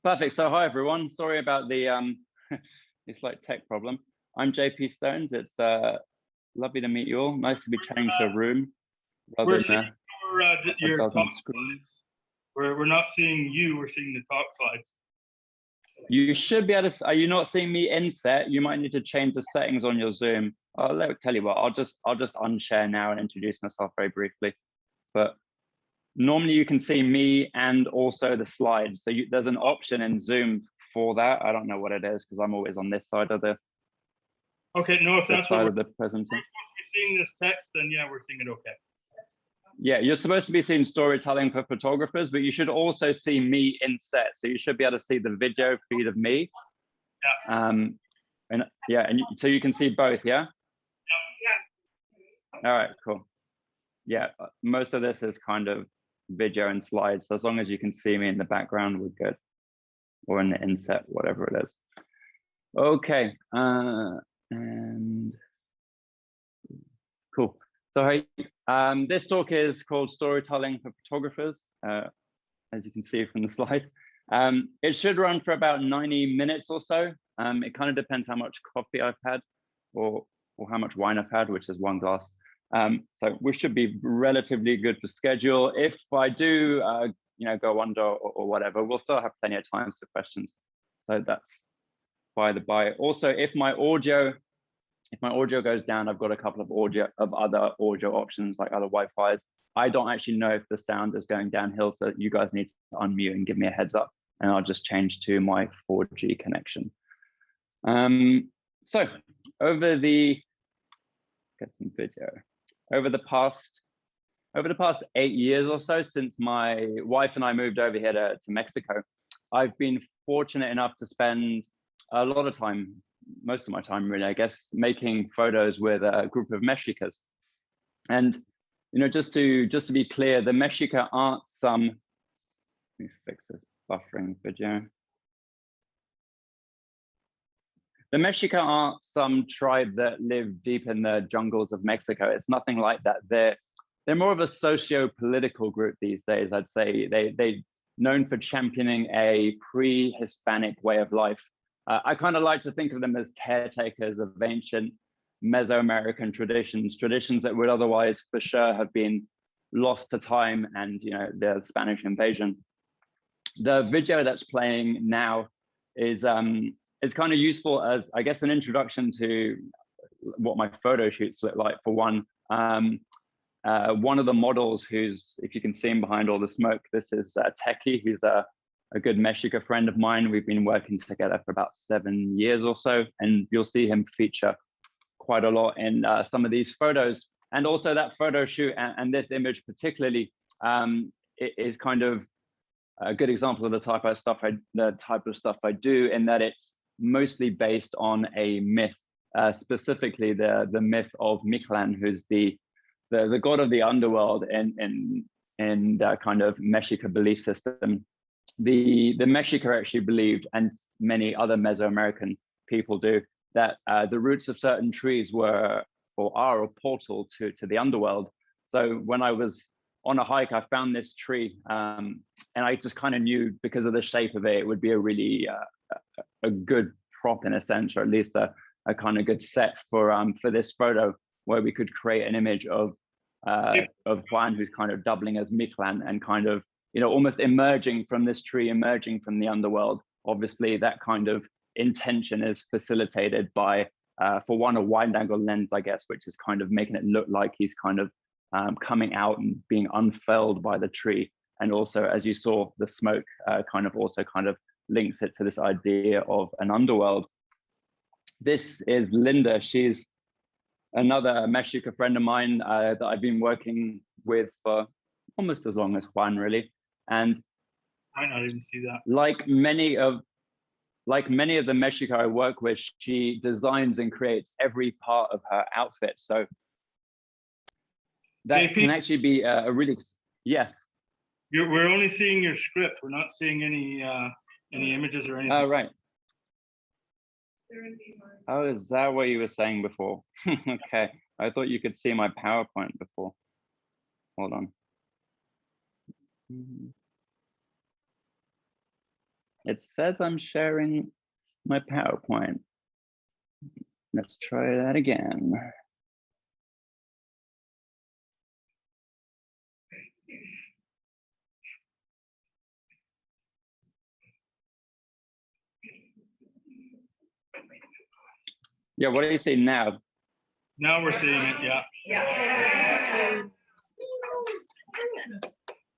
Perfect. So hi everyone. Sorry about the it's like tech problem. I'm JP Stones. It's lovely to meet you all. Nice to be chatting to a room rather than your dozen talk screens. We're not seeing you. We're seeing the talk slides. You should be able to. Are you not seeing me in set? You might need to change the settings on your Zoom. I'll tell you what. I'll just unshare now and introduce myself very briefly. But normally you can see me and also the slides. So there's an option in Zoom for that. I don't know what it is because I'm always on this side of the. Okay, no, if that's side what of the presentation. we're supposed to be seeing this text, then yeah, we're seeing it okay. Yeah, you're supposed to be seeing storytelling for photographers, but you should also see me in set. So you should be able to see the video feed of me. Yeah. So you can see both, yeah? Yeah. All right, cool. Yeah, most of this is kind of video and slides. So as long as you can see me in the background, we're good. Or in the inset, whatever it is. Okay, and cool. So hey, this talk is called Storytelling for Photographers, as you can see from the slide. It should run for about 90 minutes or so. It kind of depends how much coffee I've had or how much wine I've had, which is one glass. So we should be relatively good for schedule. If I do, go under or whatever, we'll still have plenty of time for questions. So that's by the by. Also, if my audio goes down, I've got a couple of other audio options like other Wi-Fi's. I don't actually know if the sound is going downhill, so you guys need to unmute and give me a heads up, and I'll just change to my 4G connection. So over the past 8 years or so, since my wife and I moved over here to Mexico, I've been fortunate enough to spend a lot of time, most of my time really, I guess, making photos with a group of Mexicas. And just to be clear, the Mexica aren't some. Let me fix this buffering video. The Mexica aren't some tribe that live deep in the jungles of Mexico. It's nothing like that. They're more of a socio-political group these days, I'd say. They're known for championing a pre-Hispanic way of life. I kind of like to think of them as caretakers of ancient Mesoamerican traditions that would otherwise for sure have been lost to time and the Spanish invasion. The video that's playing now is kind of useful as, I guess, an introduction to what my photo shoots look like. For one of the models, who's, if you can see him behind all the smoke, this is Techie, who's a good Mexica friend of mine. We've been working together for about 7 years or so, and you'll see him feature quite a lot in some of these photos. And also that photo shoot and this image particularly is kind of a good example of the type of stuff I do, in that it's mostly based on a myth, specifically the myth of Mictlan, who's the god of the underworld in the kind of Mexica belief system. The Mexica actually believed, and many other Mesoamerican people do, that the roots of certain trees were or are a portal to the underworld. So when I was on a hike, I found this tree, and I just kind of knew, because of the shape of it, it would be a really a good prop in a sense, or at least a kind of good set for this photo, where we could create an image of Juan, who's kind of doubling as Mictlan and kind of almost emerging from this tree, emerging from the underworld. Obviously, that kind of intention is facilitated by, for one, a wide angle lens, I guess, which is kind of making it look like he's kind of coming out and being unfurled by the tree. And also, as you saw, the smoke kind of links it to this idea of an underworld. This is Linda. She's another Mexica friend of mine that I've been working with for almost as long as Juan, really. And I might not even see that. Like many of the Mexica I work with, she designs and creates every part of her outfit. So that can actually be a really, yes. We're only seeing your script. We're not seeing any images or anything. Oh, right. Oh, is that what you were saying before? Okay, I thought you could see my PowerPoint before. Hold on. It says I'm sharing my PowerPoint. Let's try that again. Yeah, what do you see now? Now we're seeing it, yeah.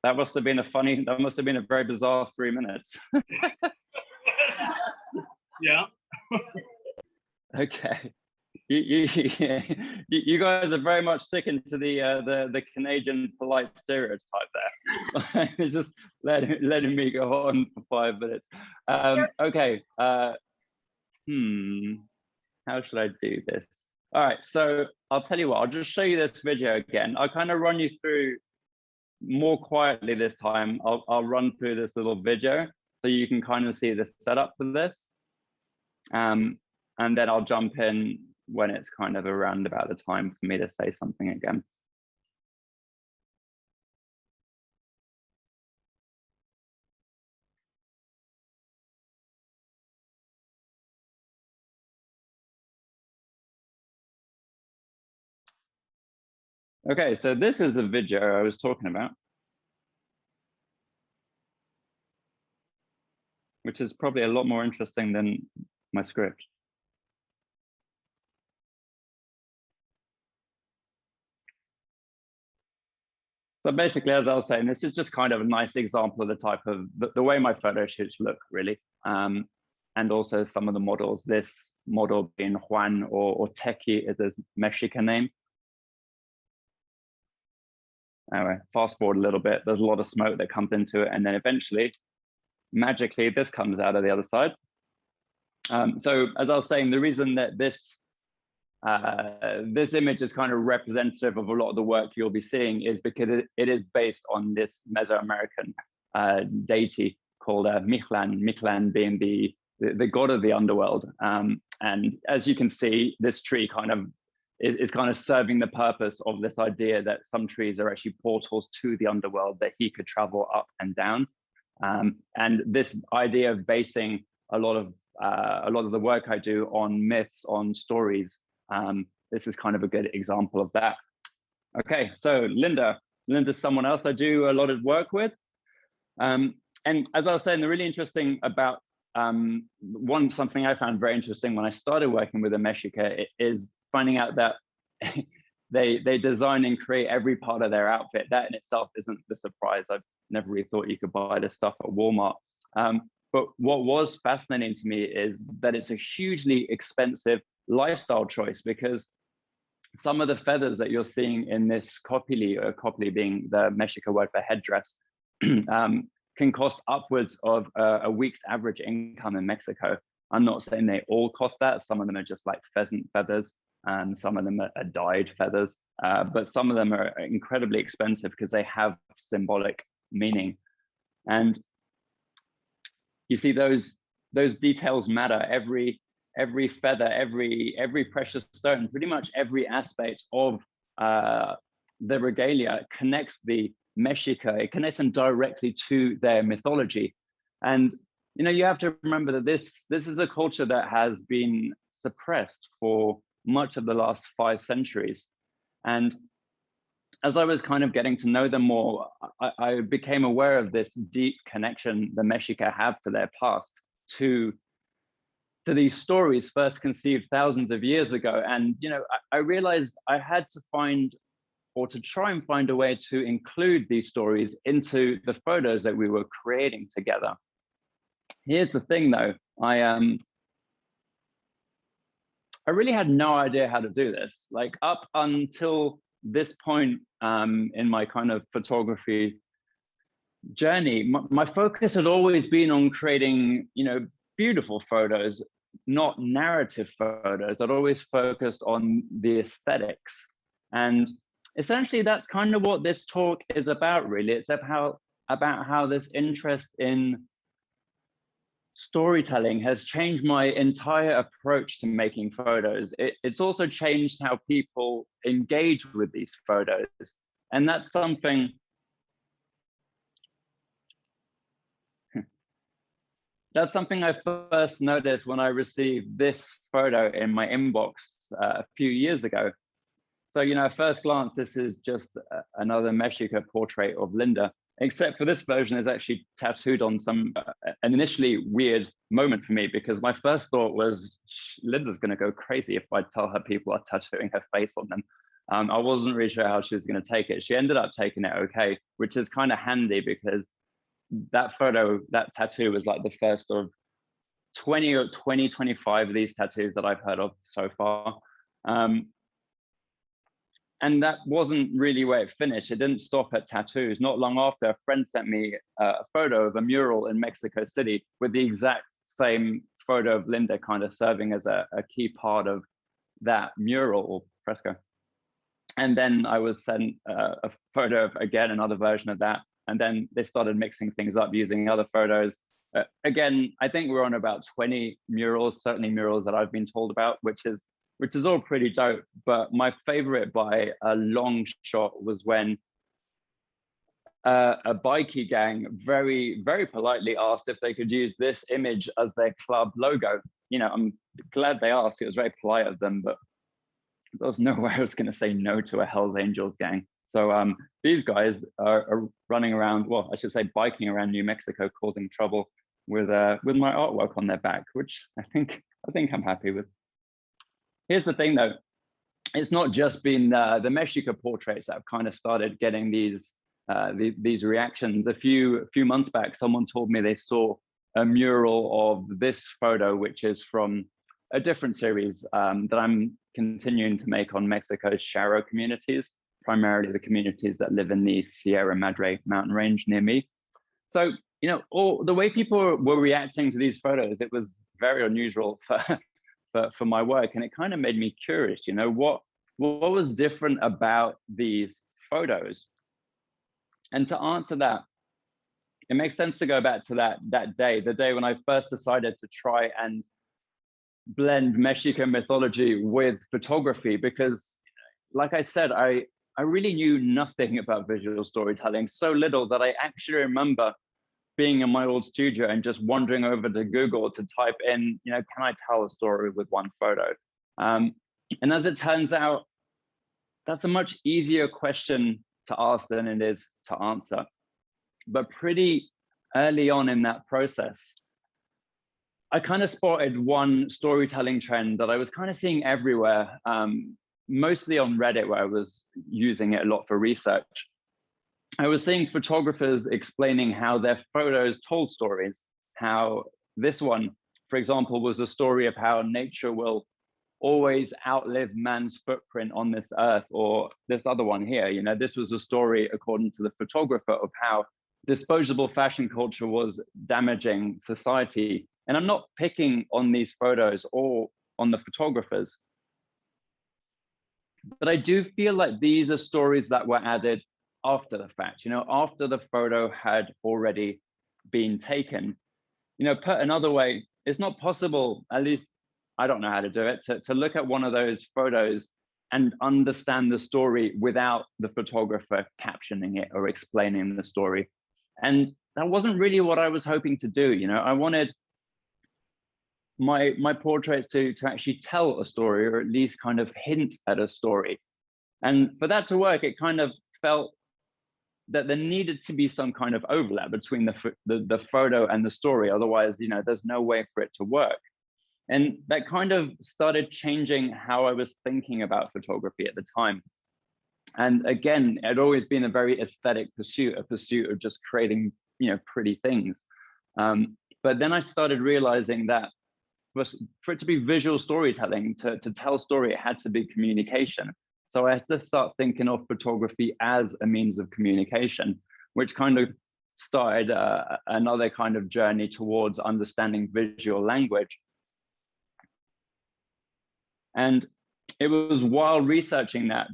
That must have been a very bizarre 3 minutes. Yeah. Okay. You guys are very much sticking to the Canadian polite stereotype there. It's just letting me go on for 5 minutes. Okay. How should I do this? All right. So I'll tell you what. I'll just show you this video again. I'll kind of run you through more quietly this time. I'll run through this little video so you can kind of see the setup for this. And then I'll jump in when it's kind of around about the time for me to say something again. Okay, so this is a video I was talking about, which is probably a lot more interesting than my script. So basically, as I was saying, this is just kind of a nice example of the type of the way my photo shoots look, really. And also some of the models. This model being Juan or Teki is his Mexican name. Anyway, fast forward a little bit. There's a lot of smoke that comes into it, and then eventually, magically, this comes out of the other side. So as I was saying, the reason that this image is kind of representative of a lot of the work you'll be seeing is because it is based on this Mesoamerican deity called Mictlan, Mictlan being the god of the underworld. And as you can see, this tree kind of is kind of serving the purpose of this idea that some trees are actually portals to the underworld that he could travel up and down. And this idea of basing a lot of the work I do on myths, on stories, this is kind of a good example of that. Okay, so Linda's someone else I do a lot of work with. And as I was saying, the really interesting about something I found very interesting when I started working with a Mexica is finding out that they design and create every part of their outfit. That in itself isn't the surprise. I've never really thought you could buy this stuff at Walmart. But what was fascinating to me is that it's a hugely expensive lifestyle choice, because some of the feathers that you're seeing in this kopili being the Mexica word for headdress, can cost upwards of a week's average income in Mexico. I'm not saying they all cost that. Some of them are just like pheasant feathers, and some of them are dyed feathers, but some of them are incredibly expensive because they have symbolic meaning. And you see those details matter. Every feather, every precious stone, pretty much every aspect of the regalia connects the Mexica. It connects them directly to their mythology. And you have to remember that this is a culture that has been suppressed for much of the last 5 centuries. And as I was kind of getting to know them more, I became aware of this deep connection the Mexica have to their past, to these stories first conceived thousands of years ago. And I realized I had to try and find a way to include these stories into the photos that we were creating together. Here's the thing, though. I really had no idea how to do this. Like, up until this point in my kind of photography journey, my focus had always been on creating, beautiful photos, not narrative photos. I'd always focused on the aesthetics. And essentially, that's kind of what this talk is about, really. It's about how this interest in storytelling has changed my entire approach to making photos. It's also changed how people engage with these photos. And that's something That's something I first noticed when I received this photo in my inbox a few years ago. So, at first glance, this is just another Mexico portrait of Linda, except for this version is actually tattooed on an initially weird moment for me, because my first thought was, Linda's going to go crazy if I tell her people are tattooing her face on them. I wasn't really sure how she was going to take it. She ended up taking it okay, which is kind of handy, because that tattoo was like the first of 20 or 25 of these tattoos that I've heard of so far. And that wasn't really where it finished. It didn't stop at tattoos. Not long after, a friend sent me a photo of a mural in Mexico City with the exact same photo of Linda kind of serving as a key part of that mural or fresco. And then I was sent a photo of, again, another version of that. And then they started mixing things up using other photos. Again, I think we're on about 20 murals, certainly murals that I've been told about, which is all pretty dope. But my favorite by a long shot was when a bikie gang very, very politely asked if they could use this image as their club logo. I'm glad they asked. It was very polite of them, but there was no way I was going to say no to a Hells Angels gang. So these guys are running around, well, I should say biking around New Mexico, causing trouble with my artwork on their back, which I think I'm happy with. Here's the thing, though. It's not just been the Mexico portraits that have kind of started getting these reactions. A few months back, someone told me they saw a mural of this photo, which is from a different series that I'm continuing to make on Mexico's Sharo communities, primarily the communities that live in the Sierra Madre mountain range near me. So, all the way people were reacting to these photos, it was very unusual for my work. And it kind of made me curious, what was different about these photos? And to answer that, it makes sense to go back to that day, the day when I first decided to try and blend Mexican mythology with photography, because like I said, I really knew nothing about visual storytelling, so little that I actually remember being in my old studio and just wandering over to Google to type in, can I tell a story with one photo? And as it turns out, that's a much easier question to ask than it is to answer. But pretty early on in that process, I kind of spotted one storytelling trend that I was kind of seeing everywhere, mostly on Reddit, where I was using it a lot for research. I was seeing photographers explaining how their photos told stories, how this one, for example, was a story of how nature will always outlive man's footprint on this earth, or this other one here, this was a story, according to the photographer, of how disposable fashion culture was damaging society. And I'm not picking on these photos or on the photographers, but I do feel like these are stories that were added after the fact, after the photo had already been taken. Put another way, it's not possible, at least I don't know how to do it, to look at one of those photos and understand the story without the photographer captioning it or explaining the story. And that wasn't really what I was hoping to do. I wanted my portraits to actually tell a story, or at least kind of hint at a story. And for that to work, it kind of felt that there needed to be some kind of overlap between the photo and the story. Otherwise, there's no way for it to work. And that kind of started changing how I was thinking about photography at the time. And again, it had always been a very aesthetic pursuit, a pursuit of just creating, pretty things. But then I started realizing that for it to be visual storytelling, to tell a story, it had to be communication. So I had to start thinking of photography as a means of communication, which kind of started another kind of journey towards understanding visual language. And it was while researching that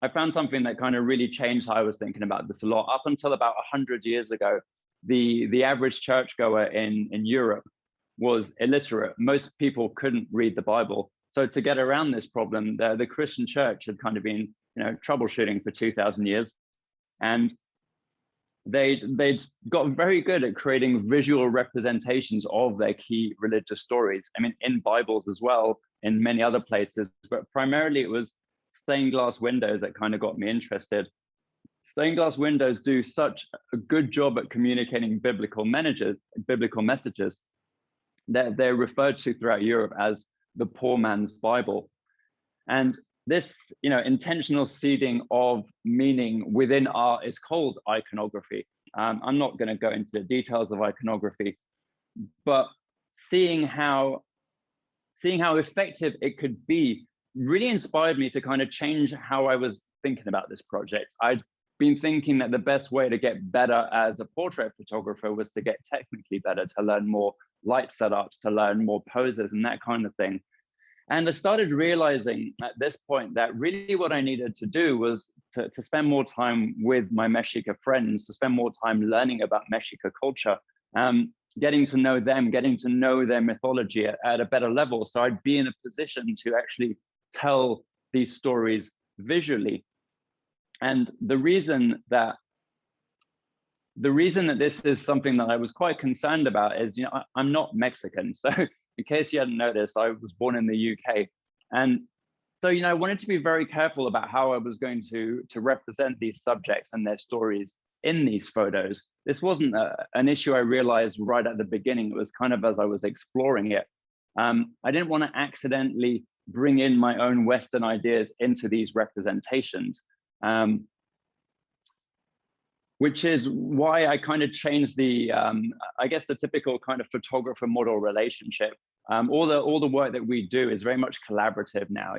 I found something that kind of really changed how I was thinking about this a lot. Up until about 100 years ago, the average churchgoer in Europe was illiterate. Most people couldn't read the Bible. So to get around this problem, the Christian church had kind of been, troubleshooting for 2,000 years. And they'd got very good at creating visual representations of their key religious stories. I mean, in Bibles as well, in many other places, but primarily it was stained glass windows that kind of got me interested. Stained glass windows do such a good job at communicating biblical messages that they're referred to throughout Europe as the poor man's Bible. And this, intentional seeding of meaning within art is called iconography. I'm not going to go into the details of iconography, but seeing how effective it could be really inspired me to kind of change how I was thinking about this project. I'd been thinking that the best way to get better as a portrait photographer was to get technically better, to learn more light setups, to learn more poses and that kind of thing. And I started realizing at this point that really what I needed to do was to spend more time with my Mexica friends, to spend more time learning about Mexica culture, getting to know them, getting to know their mythology at a better level. So I'd be in a position to actually tell these stories visually. And the reason that this is something that I was quite concerned about is, I'm not Mexican. So in case you hadn't noticed, I was born in the UK. And so, I wanted to be very careful about how I was going to represent these subjects and their stories in these photos. This wasn't an issue I realized right at the beginning. It was kind of as I was exploring it. I didn't want to accidentally bring in my own Western ideas into these representations. Which is why I kind of changed the, I guess, the typical kind of photographer model relationship. All the work that we do is very much collaborative now,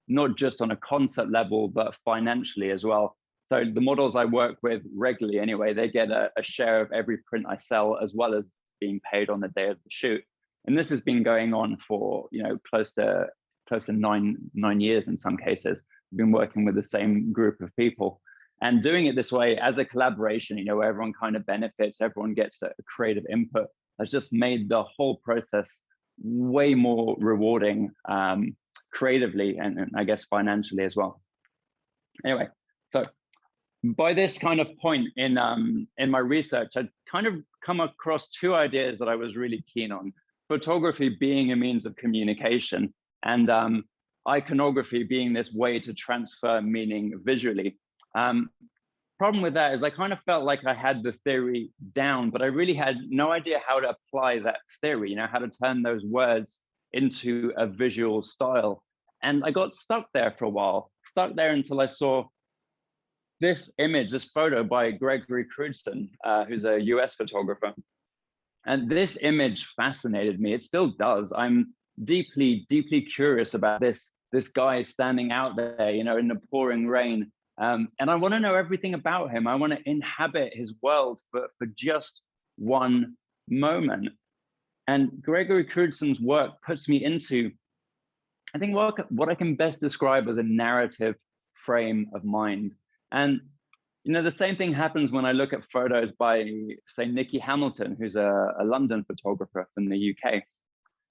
not just on a concept level, but financially as well. So the models I work with regularly anyway, they get a share of every print I sell, as well as being paid on the day of the shoot. And this has been going on for, close to 9 years in some cases. We've been working with the same group of people. And doing it this way as a collaboration, where everyone kind of benefits, everyone gets a creative input, has just made the whole process way more rewarding creatively and I guess financially as well. Anyway, so by this kind of point in my research, I'd kind of come across two ideas that I was really keen on: photography being a means of communication, and iconography being this way to transfer meaning visually. Problem with that is I kind of felt like I had the theory down, but I really had no idea how to apply that theory, how to turn those words into a visual style. And I got stuck there for a while, until I saw this image, this photo by Gregory Crewdson, who's a US photographer. And this image fascinated me. It still does. I'm deeply, deeply curious about this guy standing out there, in the pouring rain. And I want to know everything about him. I want to inhabit his world for just one moment. And Gregory Crewdson's work puts me into, I think, what I can best describe as a narrative frame of mind. And, the same thing happens when I look at photos by, say, Nikki Hamilton, who's a London photographer from the UK.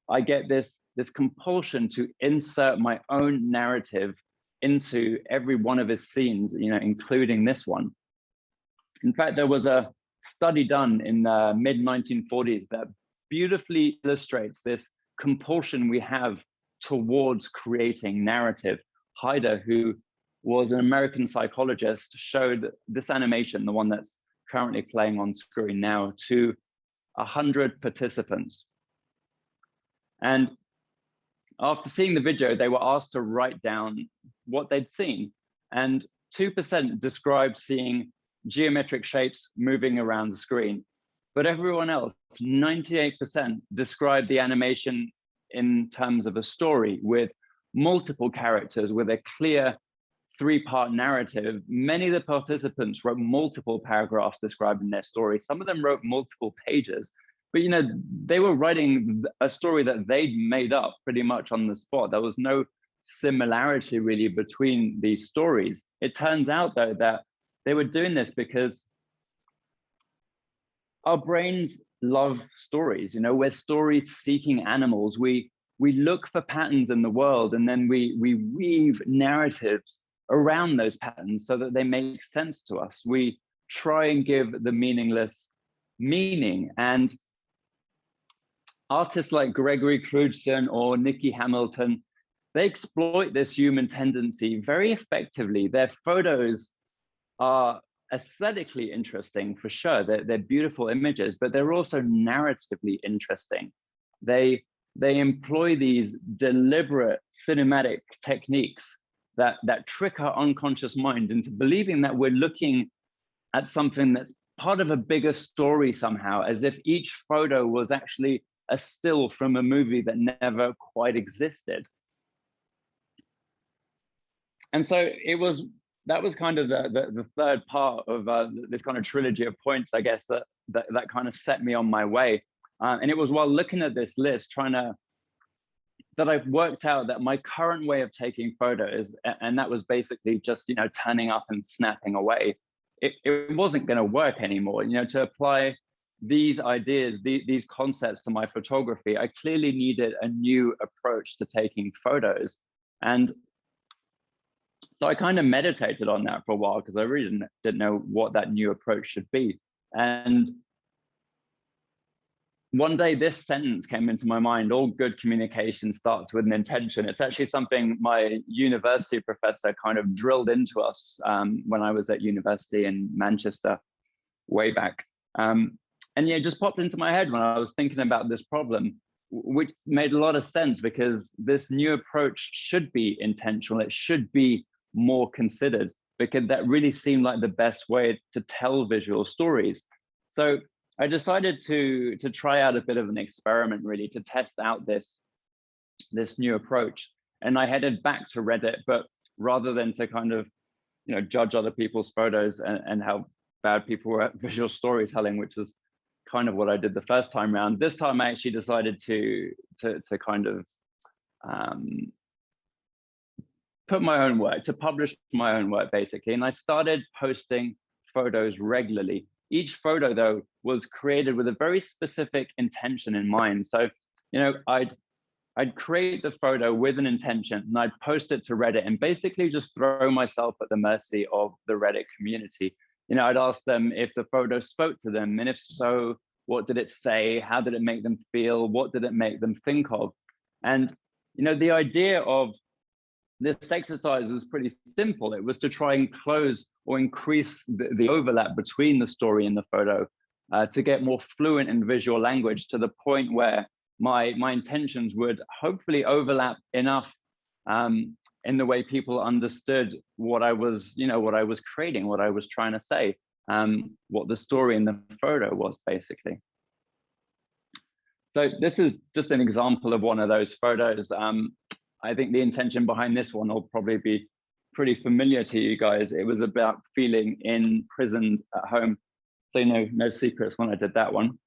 I get this compulsion to insert my own narrative into every one of his scenes, including this one. In fact, there was a study done in the mid-1940s that beautifully illustrates this compulsion we have towards creating narrative. Haida, who was an American psychologist, showed this animation, the one that's currently playing on screen now, to 100 participants. And after seeing the video, they were asked to write down what they'd seen. And 2% described seeing geometric shapes moving around the screen. But everyone else, 98%, described the animation in terms of a story with multiple characters, with a clear 3-part narrative. Many of the participants wrote multiple paragraphs describing their story. Some of them wrote multiple pages. But, they were writing a story that they'd made up pretty much on the spot. There was no similarity really between these stories. It turns out, though, that they were doing this because our brains love stories. We're story-seeking animals. We look for patterns in the world, and then we weave narratives around those patterns so that they make sense to us. We try and give the meaningless meaning. And artists like Gregory Crewdson or Nikki Hamilton, they exploit this human tendency very effectively. Their photos are aesthetically interesting for sure. They're beautiful images, but they're also narratively interesting. They employ these deliberate cinematic techniques that trick our unconscious mind into believing that we're looking at something that's part of a bigger story somehow, as if each photo was actually a still from a movie that never quite existed. And so that was kind of the third part of this kind of trilogy of points, I guess, that kind of set me on my way. And it was while looking at this list, that I've worked out that my current way of taking photos, and that was basically just, you know, turning up and snapping away, it wasn't going to work anymore. You know, to apply these ideas, these concepts to my photography, I clearly needed a new approach to taking photos. And so I kind of meditated on that for a while because I really didn't know what that new approach should be. And one day this sentence came into my mind: all good communication starts with an intention. It's actually something my university professor kind of drilled into us when I was at university in Manchester way back. And yeah, it just popped into my head when I was thinking about this problem, which made a lot of sense because this new approach should be intentional. It should be more considered, because that really seemed like the best way to tell visual stories. So I decided to try out a bit of an experiment, really, to test out this new approach. And I headed back to Reddit, but rather than to kind of, you know, judge other people's photos and how bad people were at visual storytelling, which was kind of what I did the first time around, this time I actually decided to kind of put my own work, to publish my own work, basically. And I started posting photos regularly. Each photo, though, was created with a very specific intention in mind. So, you know, I'd create the photo with an intention and I'd post it to Reddit and basically just throw myself at the mercy of the Reddit community. You know, I'd ask them if the photo spoke to them, and if so, what did it say? How did it make them feel? What did it make them think of? And, you know, the idea of this exercise was pretty simple. It was to try and close or increase the overlap between the story and the photo, to get more fluent in visual language, to the point where my intentions would hopefully overlap enough in the way people understood what I was, you know, what I was creating, what I was trying to say, what the story in the photo was, basically. So this is just an example of one of those photos. I think the intention behind this one will probably be pretty familiar to you guys. It was about feeling imprisoned at home. So, no secrets when I did that one.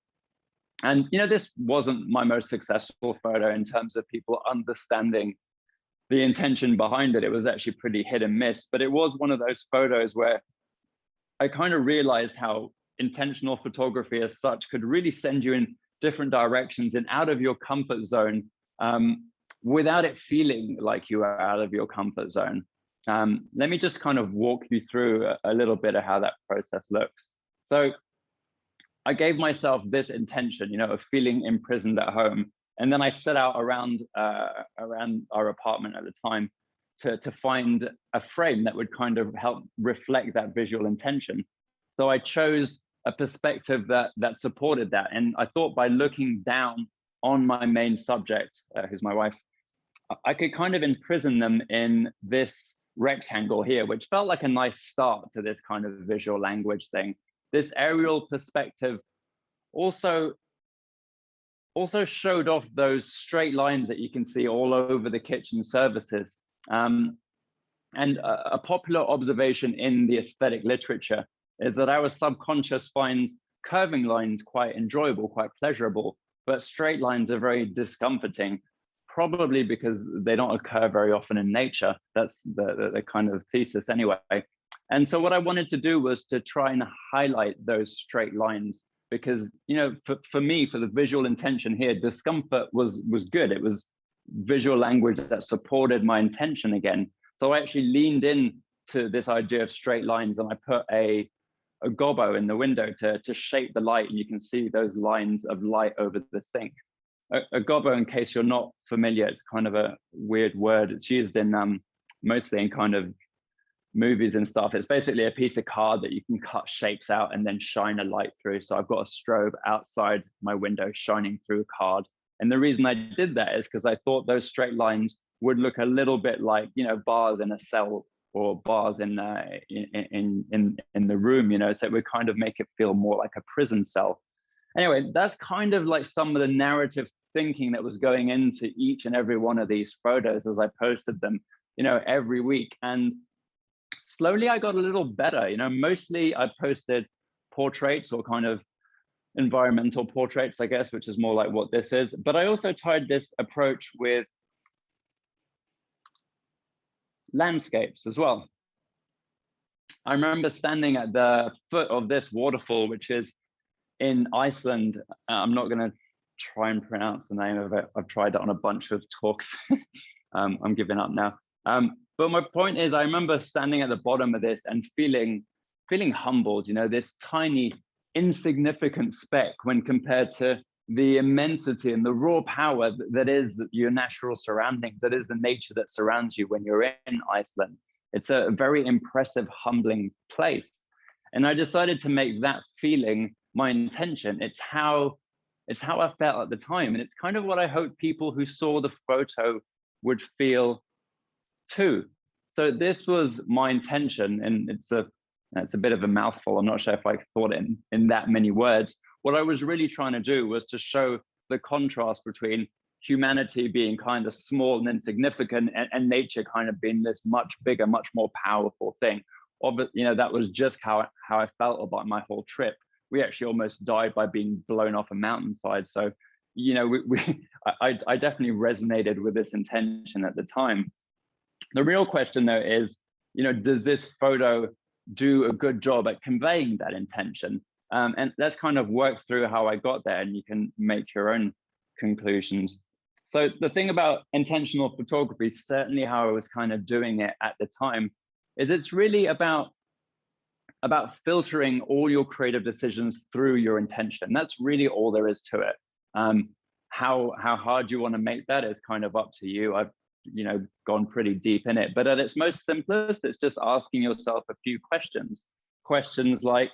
And, you know, this wasn't my most successful photo in terms of people understanding the intention behind it. It was actually pretty hit and miss, but it was one of those photos where I kind of realized how intentional photography as such could really send you in different directions and out of your comfort zone, without it feeling like you are out of your comfort zone. Let me just kind of walk you through a little bit of how that process looks. So I gave myself this intention, you know, of feeling imprisoned at home. And then I set out around our apartment at the time to find a frame that would kind of help reflect that visual intention. So I chose a perspective that supported that. And I thought by looking down on my main subject, who's my wife, I could kind of imprison them in this rectangle here, which felt like a nice start to this kind of visual language thing. This aerial perspective also showed off those straight lines that you can see all over the kitchen surfaces. And a popular observation in the aesthetic literature is that our subconscious finds curving lines quite enjoyable, quite pleasurable, but straight lines are very discomforting, probably because they don't occur very often in nature. That's the kind of thesis anyway. And so what I wanted to do was to try and highlight those straight lines, because, you know, for me, for the visual intention here, discomfort was good. It was visual language that supported my intention again. So I actually leaned in to this idea of straight lines, and I put a a gobbo in the window to shape the light, and you can see those lines of light over the sink. A gobbo, in case you're not familiar, it's kind of a weird word. It's used in mostly in kind of movies and stuff. It's basically a piece of card that you can cut shapes out and then shine a light through. So I've got a strobe outside my window shining through a card. And the reason I did that is because I thought those straight lines would look a little bit like, you know, bars in a cell or bars in the room, you know, so it would kind of make it feel more like a prison cell. Anyway, that's kind of like some of the narrative thinking that was going into each and every one of these photos as I posted them, you know, every week. And slowly I got a little better, you know, mostly I posted portraits or kind of environmental portraits, I guess, which is more like what this is. But I also tied this approach with landscapes as well. I remember standing at the foot of this waterfall, which is in Iceland. I'm not going to try and pronounce the name of it. I've tried it on a bunch of talks. I'm giving up now. But my point is, I remember standing at the bottom of this and feeling humbled, you know, this tiny, insignificant speck when compared to the immensity and the raw power that is your natural surroundings, that is the nature that surrounds you when you're in Iceland. It's a very impressive, humbling place. And I decided to make that feeling my intention. It's how I felt at the time. And it's kind of what I hope people who saw the photo would feel too. So this was my intention, and it's a bit of a mouthful. I'm not sure if I thought it in that many words. What I was really trying to do was to show the contrast between humanity being kind of small and insignificant, and nature kind of being this much bigger, much more powerful thing. You know, that was just how I felt about my whole trip. We actually almost died by being blown off a mountainside. So, you know, I definitely resonated with this intention at the time. The real question, though, is, you know, does this photo do a good job at conveying that intention? And let's kind of work through how I got there, and you can make your own conclusions. So the thing about intentional photography, certainly how I was kind of doing it at the time, is it's really about filtering all your creative decisions through your intention. That's really all there is to it. How hard you want to make that is kind of up to you. I've, you know, gone pretty deep in it, but at its most simplest, it's just asking yourself a few questions like,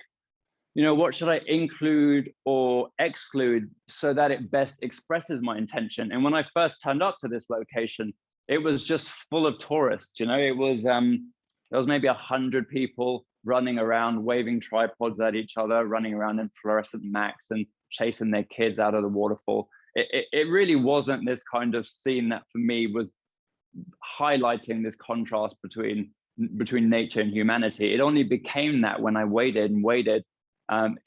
you know, what should I include or exclude so that it best expresses my intention? And when I first turned up to this location, it was just full of tourists. You know, it was there was maybe 100 people running around, waving tripods at each other, running around in fluorescent Macs and chasing their kids out of the waterfall. It really wasn't this kind of scene that for me was highlighting this contrast between nature and humanity. It only became that when I waited and waited.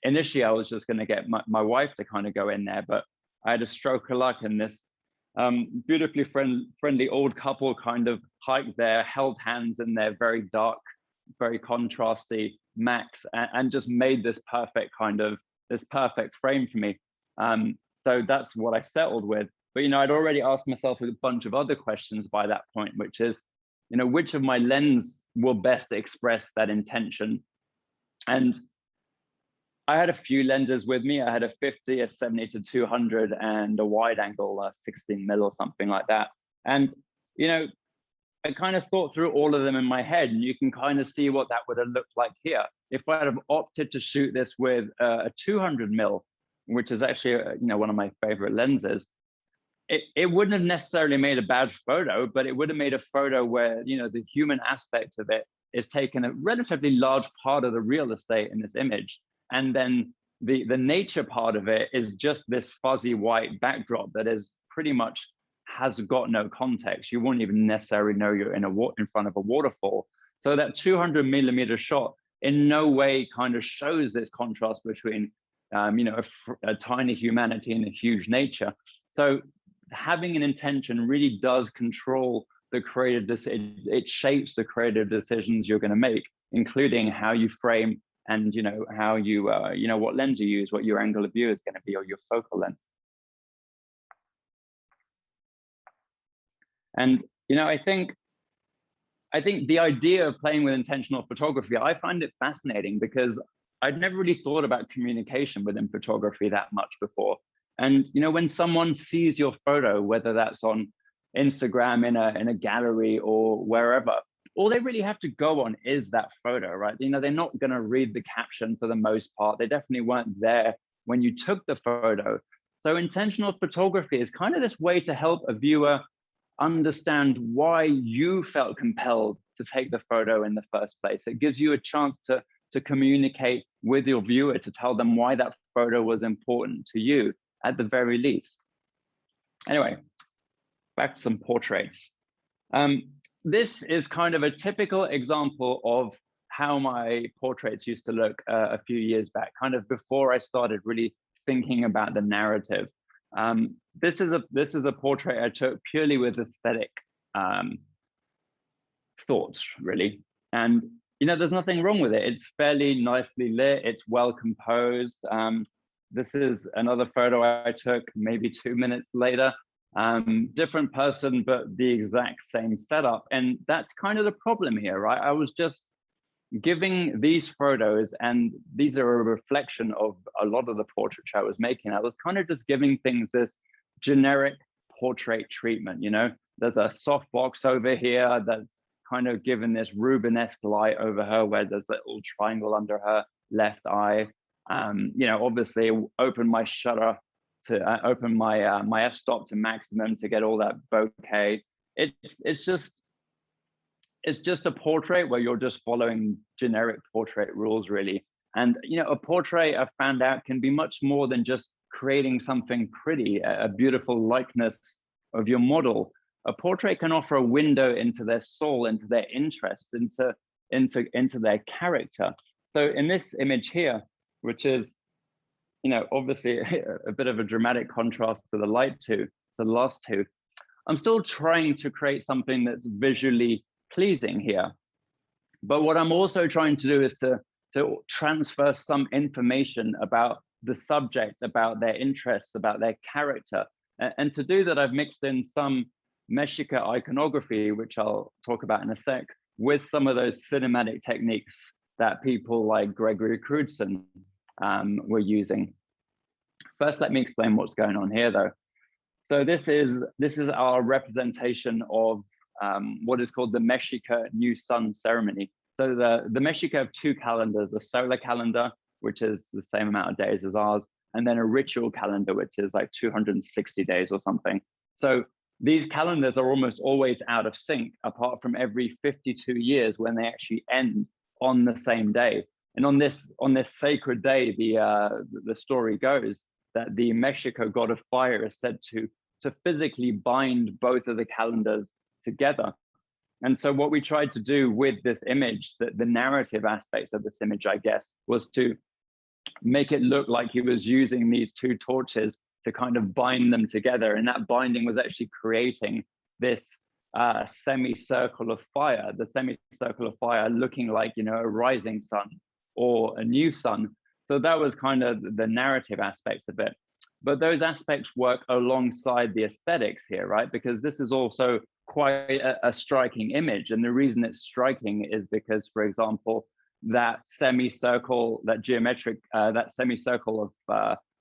Initially, I was just going to get my wife to kind of go in there, but I had a stroke of luck, and this beautifully friendly old couple kind of hiked there, held hands in their very dark, very contrasty Macs, and just made this perfect frame for me. So that's what I settled with. But, you know, I'd already asked myself a bunch of other questions by that point, which is, you know, which of my lens will best express that intention? And I had a few lenses with me. I had a 50, a 70-200, and a wide angle 16 mil or something like that. And, you know, I kind of thought through all of them in my head, and you can kind of see what that would have looked like here. If I'd have opted to shoot this with a 200 mil, which is actually, you know, one of my favorite lenses, it wouldn't have necessarily made a bad photo, but it would have made a photo where, you know, the human aspect of it is taking a relatively large part of the real estate in this image. And then the nature part of it is just this fuzzy white backdrop that is pretty much has got no context. You wouldn't even necessarily know you're in front of a waterfall. So that 200 millimeter shot in no way kind of shows this contrast between, you know, a tiny humanity and a huge nature. So having an intention really does control the creative decision. It shapes the creative decisions you're going to make, including how you frame and, you know, how you, you know, what lens you use, what your angle of view is going to be, or your focal length. And, you know, I think the idea of playing with intentional photography, I find it fascinating because I'd never really thought about communication within photography that much before. And when someone sees your photo, whether that's on Instagram in a gallery or wherever, all they really have to go on is that photo, right? They're not going to read the caption for the most part. They definitely weren't there when you took the photo. So intentional photography is kind of this way to help a viewer understand why you felt compelled to take the photo in the first place. It gives you a chance to communicate with your viewer, to tell them why that photo was important to you at the very least. Anyway, back to some portraits. This is kind of a typical example of how my portraits used to look a few years back, kind of before I started really thinking about the narrative. This is a portrait I took purely with aesthetic thoughts, really. And there's nothing wrong with it. It's fairly nicely lit. It's well composed. This is another photo I took maybe 2 minutes later. Different person, but the exact same setup. And that's kind of the problem here, right? I was just giving these photos, and these are a reflection of a lot of the portraits I was making. I was kind of just giving things this generic portrait treatment. There's a softbox over here that's kind of given this Rubenesque light over her, where there's a little triangle under her left eye. Obviously open my shutter to open my my f-stop to maximum to get all that bokeh. It's just a portrait where you're just following generic portrait rules, really. And a portrait, I've found out, can be much more than just creating something pretty, a beautiful likeness of your model. A portrait can offer a window into their soul, into their interest, into their character. So in this image here, which is obviously a bit of a dramatic contrast to the last two, I'm still trying to create something that's visually pleasing here. But what I'm also trying to do is to transfer some information about the subject, about their interests, about their character. And to do that, I've mixed in some Mexica iconography, which I'll talk about in a sec, with some of those cinematic techniques that people like Gregory Crewdson were using. First, let me explain what's going on here, though. So this is our representation of what is called the Mexica New Sun ceremony. So the Mexica have two calendars: a solar calendar, which is the same amount of days as ours, and then a ritual calendar, which is like 260 days or something. So these calendars are almost always out of sync, apart from every 52 years when they actually end on the same day. And on this sacred day, the story goes that the Mexico god of fire is said to physically bind both of the calendars together. And so what we tried to do with this image, the narrative aspects of this image, I guess, was to make it look like he was using these two torches to kind of bind them together. And that binding was actually creating this semicircle of fire, the semicircle of fire looking like, a rising sun or a new sun. So that was kind of the narrative aspects of it. But those aspects work alongside the aesthetics here, right? Because this is also quite a striking image. And the reason it's striking is because, for example, that semicircle, that semicircle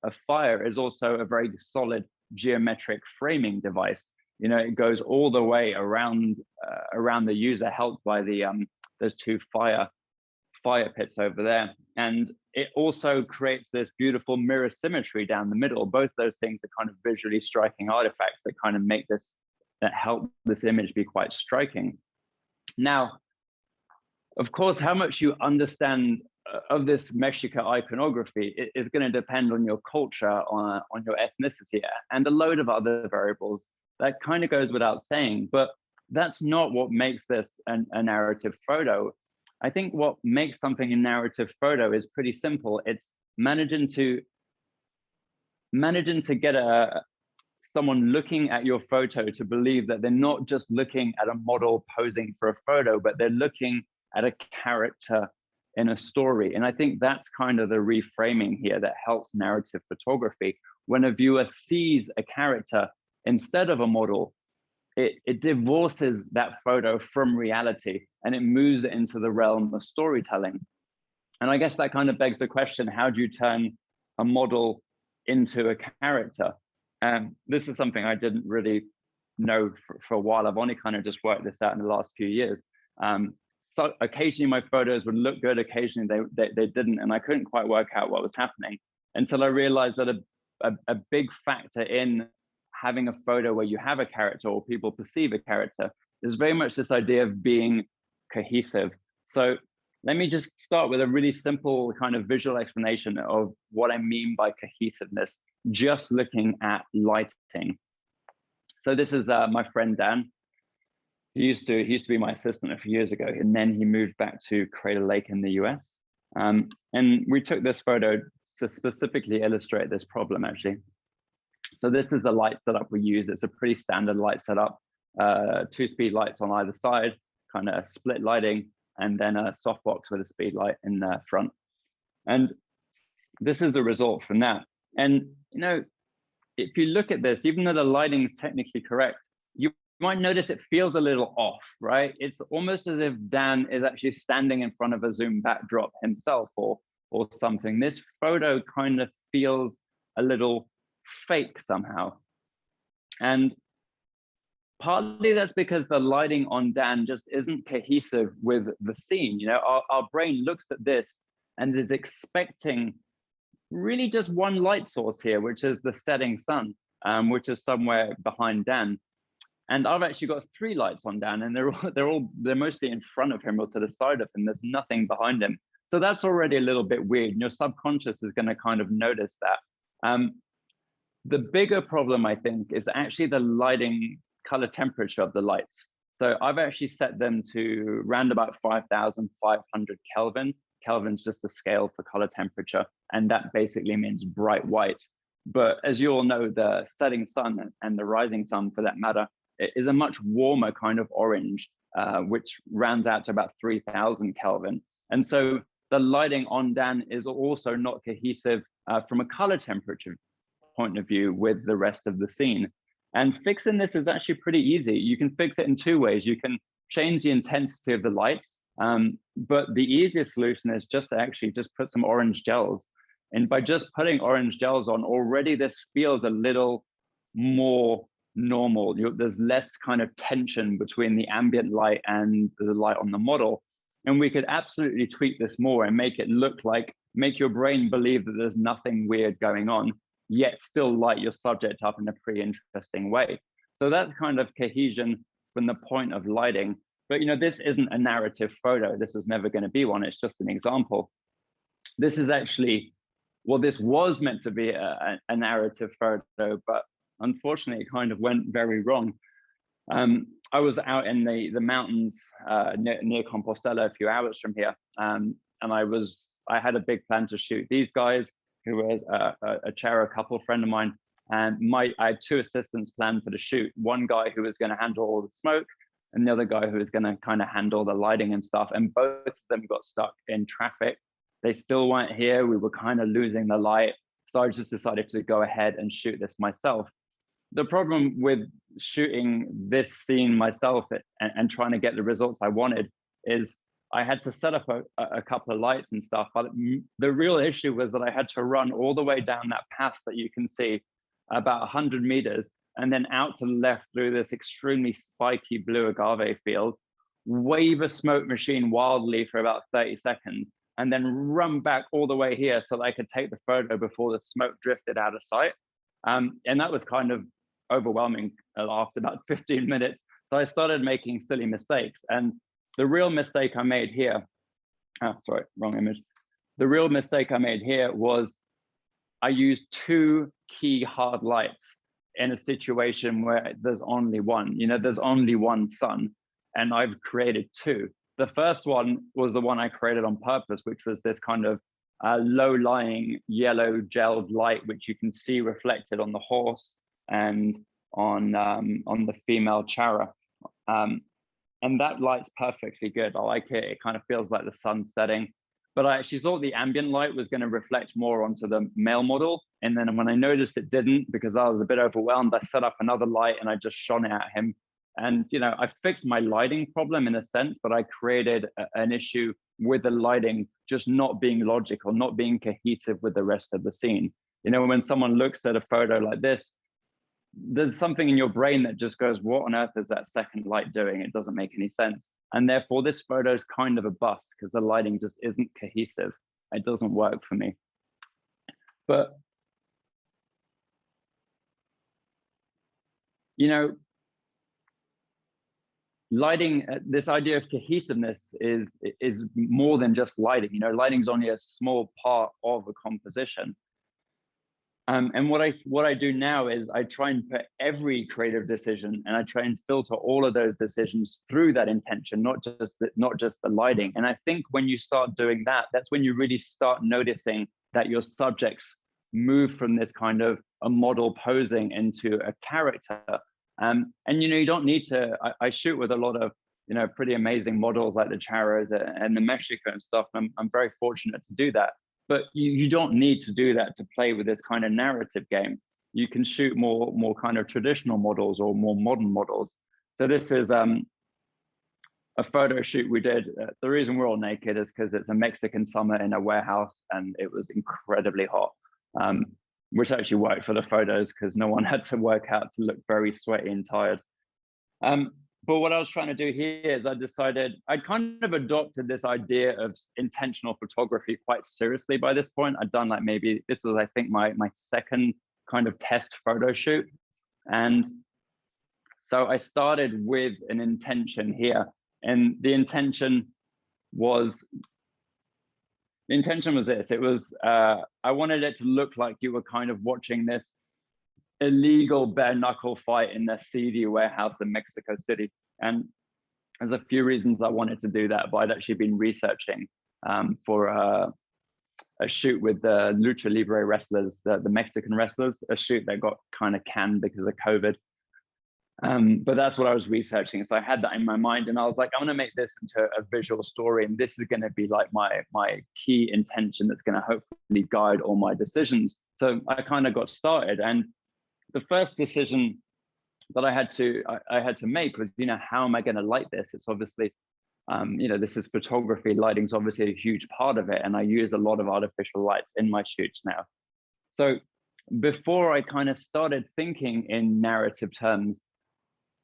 of fire is also a very solid geometric framing device. It goes all the way around the user, helped by those two fire pits over there. And it also creates this beautiful mirror symmetry down the middle. Both those things are kind of visually striking artifacts that kind of that help this image be quite striking. Now, of course, how much you understand of this Mexica iconography is going to depend on your culture, on your ethnicity, and a load of other variables. That kind of goes without saying, but that's not what makes this a narrative photo. I think what makes something a narrative photo is pretty simple. It's managing to get someone looking at your photo to believe that they're not just looking at a model posing for a photo, but they're looking at a character in a story. And I think that's kind of the reframing here that helps narrative photography. When a viewer sees a character instead of a model, it divorces that photo from reality and it moves it into the realm of storytelling. And I guess that kind of begs the question, how do you turn a model into a character? This is something I didn't really know for a while. I've only kind of just worked this out in the last few years. So occasionally my photos would look good, occasionally they didn't, and I couldn't quite work out what was happening until I realized that a big factor in having a photo where you have a character or people perceive a character is very much this idea of being cohesive. So let me just start with a really simple kind of visual explanation of what I mean by cohesiveness, just looking at lighting. So this is my friend Dan. He used to be my assistant a few years ago, and then he moved back to Crater Lake in the US. And we took this photo to specifically illustrate this problem, actually. So this is the light setup we use. It's a pretty standard light setup, 2-speed lights on either side, kind of split lighting, and then a softbox with a speed light in the front. And this is a result from that. And, you know, if you look at this, even though the lighting is technically correct, you might notice it feels a little off, right? It's almost as if Dan is actually standing in front of a zoom backdrop himself or something. This photo kind of feels a little fake somehow. And partly that's because the lighting on Dan just isn't cohesive with the scene. You know, our brain looks at this and is expecting really just one light source here, which is the setting sun, which is somewhere behind Dan. And I've actually got 3 lights on Dan, and they're mostly in front of him or to the side of him. There's nothing behind him. So that's already a little bit weird. And your subconscious is going to kind of notice that. The bigger problem, I think, is actually the lighting color temperature of the lights. So I've actually set them to around about 5,500 Kelvin. Kelvin's just the scale for color temperature, and that basically means bright white. But as you all know, the setting sun and the rising sun, for that matter, is a much warmer kind of orange, which rounds out to about 3,000 Kelvin. And so the lighting on Dan is also not cohesive from a color temperature point of view with the rest of the scene. And fixing this is actually pretty easy. You can fix it in 2 ways. You can change the intensity of the lights, but the easiest solution is just to actually just put some orange gels. And by just putting orange gels on, already this feels a little more normal. There's less kind of tension between the ambient light and the light on the model. And we could absolutely tweak this more and make it look like, make your brain believe that there's nothing weird going on, yet still light your subject up in a pretty interesting way. So that's kind of cohesion from the point of lighting. But, you know, this isn't a narrative photo. This was never going to be one. It's just an example. This is actually, well, this was meant to be a narrative photo, but unfortunately, it kind of went very wrong. I was out in the mountains near Compostela, a few hours from here, and I had a big plan to shoot these guys, who was a Chera couple friend of mine, and I had 2 assistants planned for the shoot. One guy who was going to handle all the smoke, and the other guy who was going to kind of handle the lighting and stuff. And both of them got stuck in traffic. They still weren't here. We were kind of losing the light. So I just decided to go ahead and shoot this myself. The problem with shooting this scene myself and trying to get the results I wanted is I had to set up a couple of lights and stuff, but the real issue was that I had to run all the way down that path that you can see, about 100 meters, and then out to the left through this extremely spiky blue agave field, wave a smoke machine wildly for about 30 seconds, and then run back all the way here so that I could take the photo before the smoke drifted out of sight. And that was kind of overwhelming after about 15 minutes. So I started making silly mistakes. And the real mistake I made here, sorry, wrong image. The real mistake I made here was I used 2 key hard lights in a situation where there's only one. You know, there's only one sun, and I've created 2. The first one was the one I created on purpose, which was this kind of low-lying yellow gelled light, which you can see reflected on the horse and on the female Chara. And that light's perfectly good. I like it. It kind of feels like the sun's setting. But I actually thought the ambient light was going to reflect more onto the male model. And then when I noticed it didn't, because I was a bit overwhelmed, I set up another light and I just shone it at him. And, you know, I fixed my lighting problem in a sense, but I created an issue with the lighting just not being logical, not being cohesive with the rest of the scene. You know, when someone looks at a photo like this, there's something in your brain that just goes, what on earth is that second light doing? It doesn't make any sense. And therefore this photo is kind of a bust because the lighting just isn't cohesive. It doesn't work for me. But, you know, lighting, this idea of cohesiveness is more than just lighting. You know, lighting's only a small part of a composition. And what I do now is I try and put every creative decision, and I try and filter all of those decisions through that intention, not just the lighting. And I think when you start doing that, that's when you really start noticing that your subjects move from this kind of a model posing into a character. And you know, you don't need to. I shoot with a lot of, you know, pretty amazing models like the Charos and the Mexico and stuff. I'm very fortunate to do that. But you don't need to do that to play with this kind of narrative game. You can shoot more kind of traditional models or more modern models. So this is a photo shoot we did. The reason we're all naked is because it's a Mexican summer in a warehouse and it was incredibly hot, which actually worked for the photos because no one had to work out to look very sweaty and tired. But what I was trying to do here is I decided I'd kind of adopted this idea of intentional photography quite seriously by this point. I'd done like maybe this was, I think, my second kind of test photo shoot. And so I started with an intention here. And the intention was this. It was, I wanted it to look like you were kind of watching this illegal bare knuckle fight in the seedy warehouse in Mexico City. And there's a few reasons I wanted to do that, but I'd actually been researching for a shoot with the Lucha Libre wrestlers, the Mexican wrestlers, a shoot that got kind of canned because of COVID. But that's what I was researching. So I had that in my mind and I was like, I'm gonna make this into a visual story. And this is gonna be like my key intention that's gonna hopefully guide all my decisions. So I kind of got started. And the first decision that I had to make was, you know, how am I going to light this? It's obviously, you know, this is photography. Lighting's obviously a huge part of it, and I use a lot of artificial lights in my shoots now. So before I kind of started thinking in narrative terms,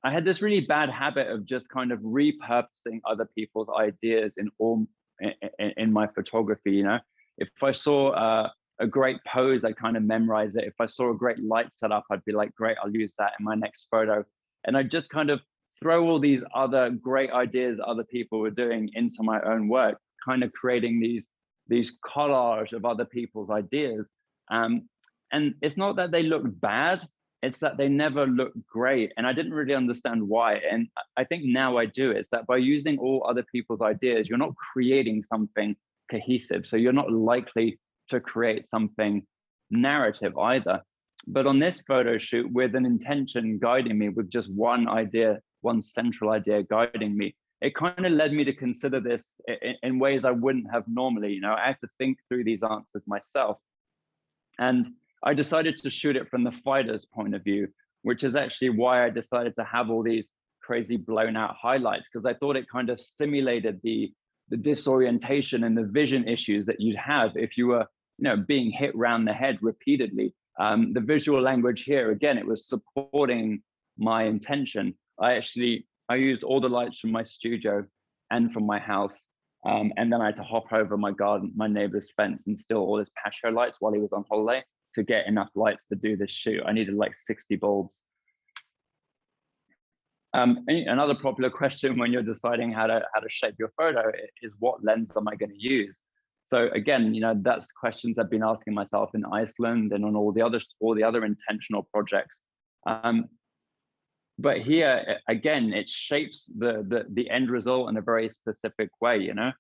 I had this really bad habit of just kind of repurposing other people's ideas in my photography. You know, if I saw a great pose, I kind of memorize it. If I saw a great light setup, I'd be like, great, I'll use that in my next photo. And I just kind of throw all these other great ideas other people were doing into my own work, kind of creating these collage of other people's ideas. And it's not that they look bad, it's that they never look great. And I didn't really understand why. And I think now I do. It's that by using all other people's ideas, you're not creating something cohesive. So you're not likely to create something narrative either. But on this photo shoot, with an intention guiding me, with just one idea, one central idea guiding me, it kind of led me to consider this in ways I wouldn't have normally. You know, I had to think through these answers myself. And I decided to shoot it from the fighter's point of view, which is actually why I decided to have all these crazy blown out highlights, because I thought it kind of simulated the disorientation and the vision issues that you'd have if you were, you know, being hit round the head repeatedly. The visual language here, again, it was supporting my intention. I used all the lights from my studio and from my house. And then I had to hop over my garden, my neighbor's fence, and steal all his patio lights while he was on holiday to get enough lights to do this shoot. I needed like 60 bulbs. Another popular question when you're deciding how to shape your photo is, what lens am I going to use? So again, you know, that's questions I've been asking myself in Iceland and on all the other intentional projects. But here again, it shapes the end result in a very specific way. You know,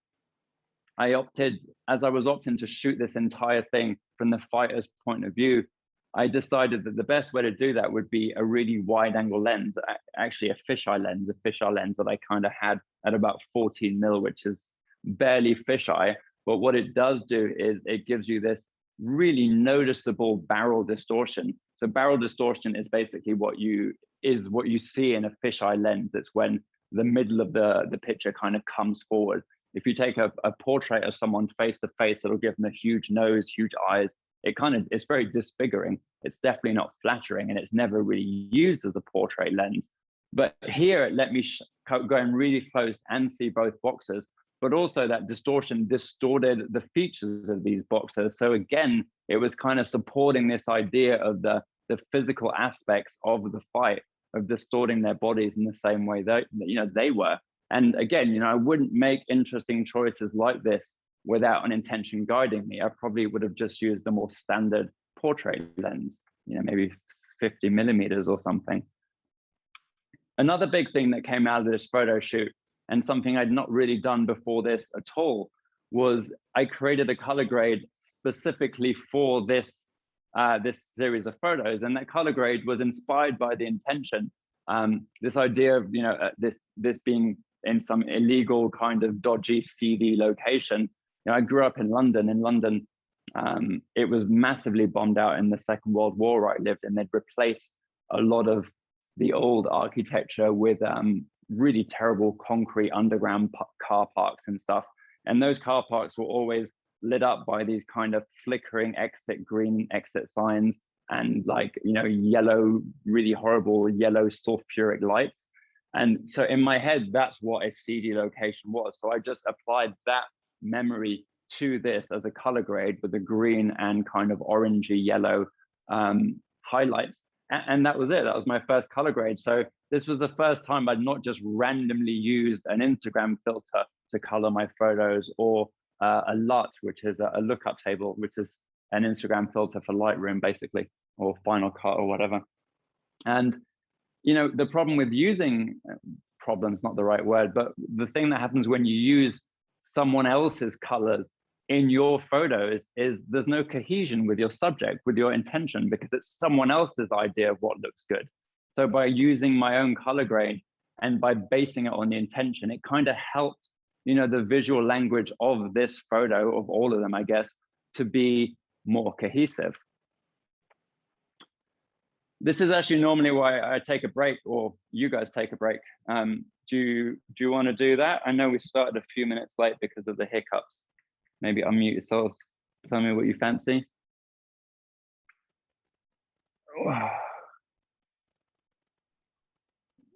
as I was opting to shoot this entire thing from the fighter's point of view, I decided that the best way to do that would be a really wide angle lens, actually a fisheye lens that I kind of had at about 14 mil, which is barely fisheye. But what it does do is it gives you this really noticeable barrel distortion. So barrel distortion is basically what you see in a fisheye lens. It's when the middle of the picture kind of comes forward. If you take a portrait of someone face to face, it'll give them a huge nose, huge eyes. It's very disfiguring. It's definitely not flattering, and it's never really used as a portrait lens. But here it let me go in really close and see both boxes, but also that distortion distorted the features of these boxes. So again, it was kind of supporting this idea of the physical aspects of the fight, of distorting their bodies in the same way that they were. And again, I wouldn't make interesting choices like this without an intention guiding me. I probably would have just used a more standard portrait lens, maybe 50 millimeters or something. Another big thing that came out of this photo shoot, and something I'd not really done before this at all, was I created a color grade specifically for this series of photos, and that color grade was inspired by the intention. This idea of this being in some illegal kind of dodgy, seedy location. I grew up in London. In London, it was massively bombed out in the Second World War where I lived, and they'd replaced a lot of the old architecture with really terrible concrete underground car parks and stuff. And those car parks were always lit up by these kind of flickering green exit signs, and yellow, really horrible yellow sulfuric lights. And so in my head, that's what a seedy location was. So I just applied that memory to this as a color grade with the green and kind of orangey yellow highlights. And that was it. That was my first color grade. So this was the first time I'd not just randomly used an Instagram filter to color my photos, or a LUT, which is a lookup table, which is an Instagram filter for Lightroom, basically, or Final Cut or whatever. And the problem with using, problem's not the right word, but the thing that happens when you use someone else's colors in your photos is there's no cohesion with your subject, with your intention, because it's someone else's idea of what looks good. So by using my own color grade and by basing it on the intention, it kind of helped, the visual language of this photo, of all of them, I guess, to be more cohesive. This is actually normally why I take a break, or you guys take a break. Do you want to do that? I know we started a few minutes late because of the hiccups. Maybe unmute yourselves. Tell me what you fancy.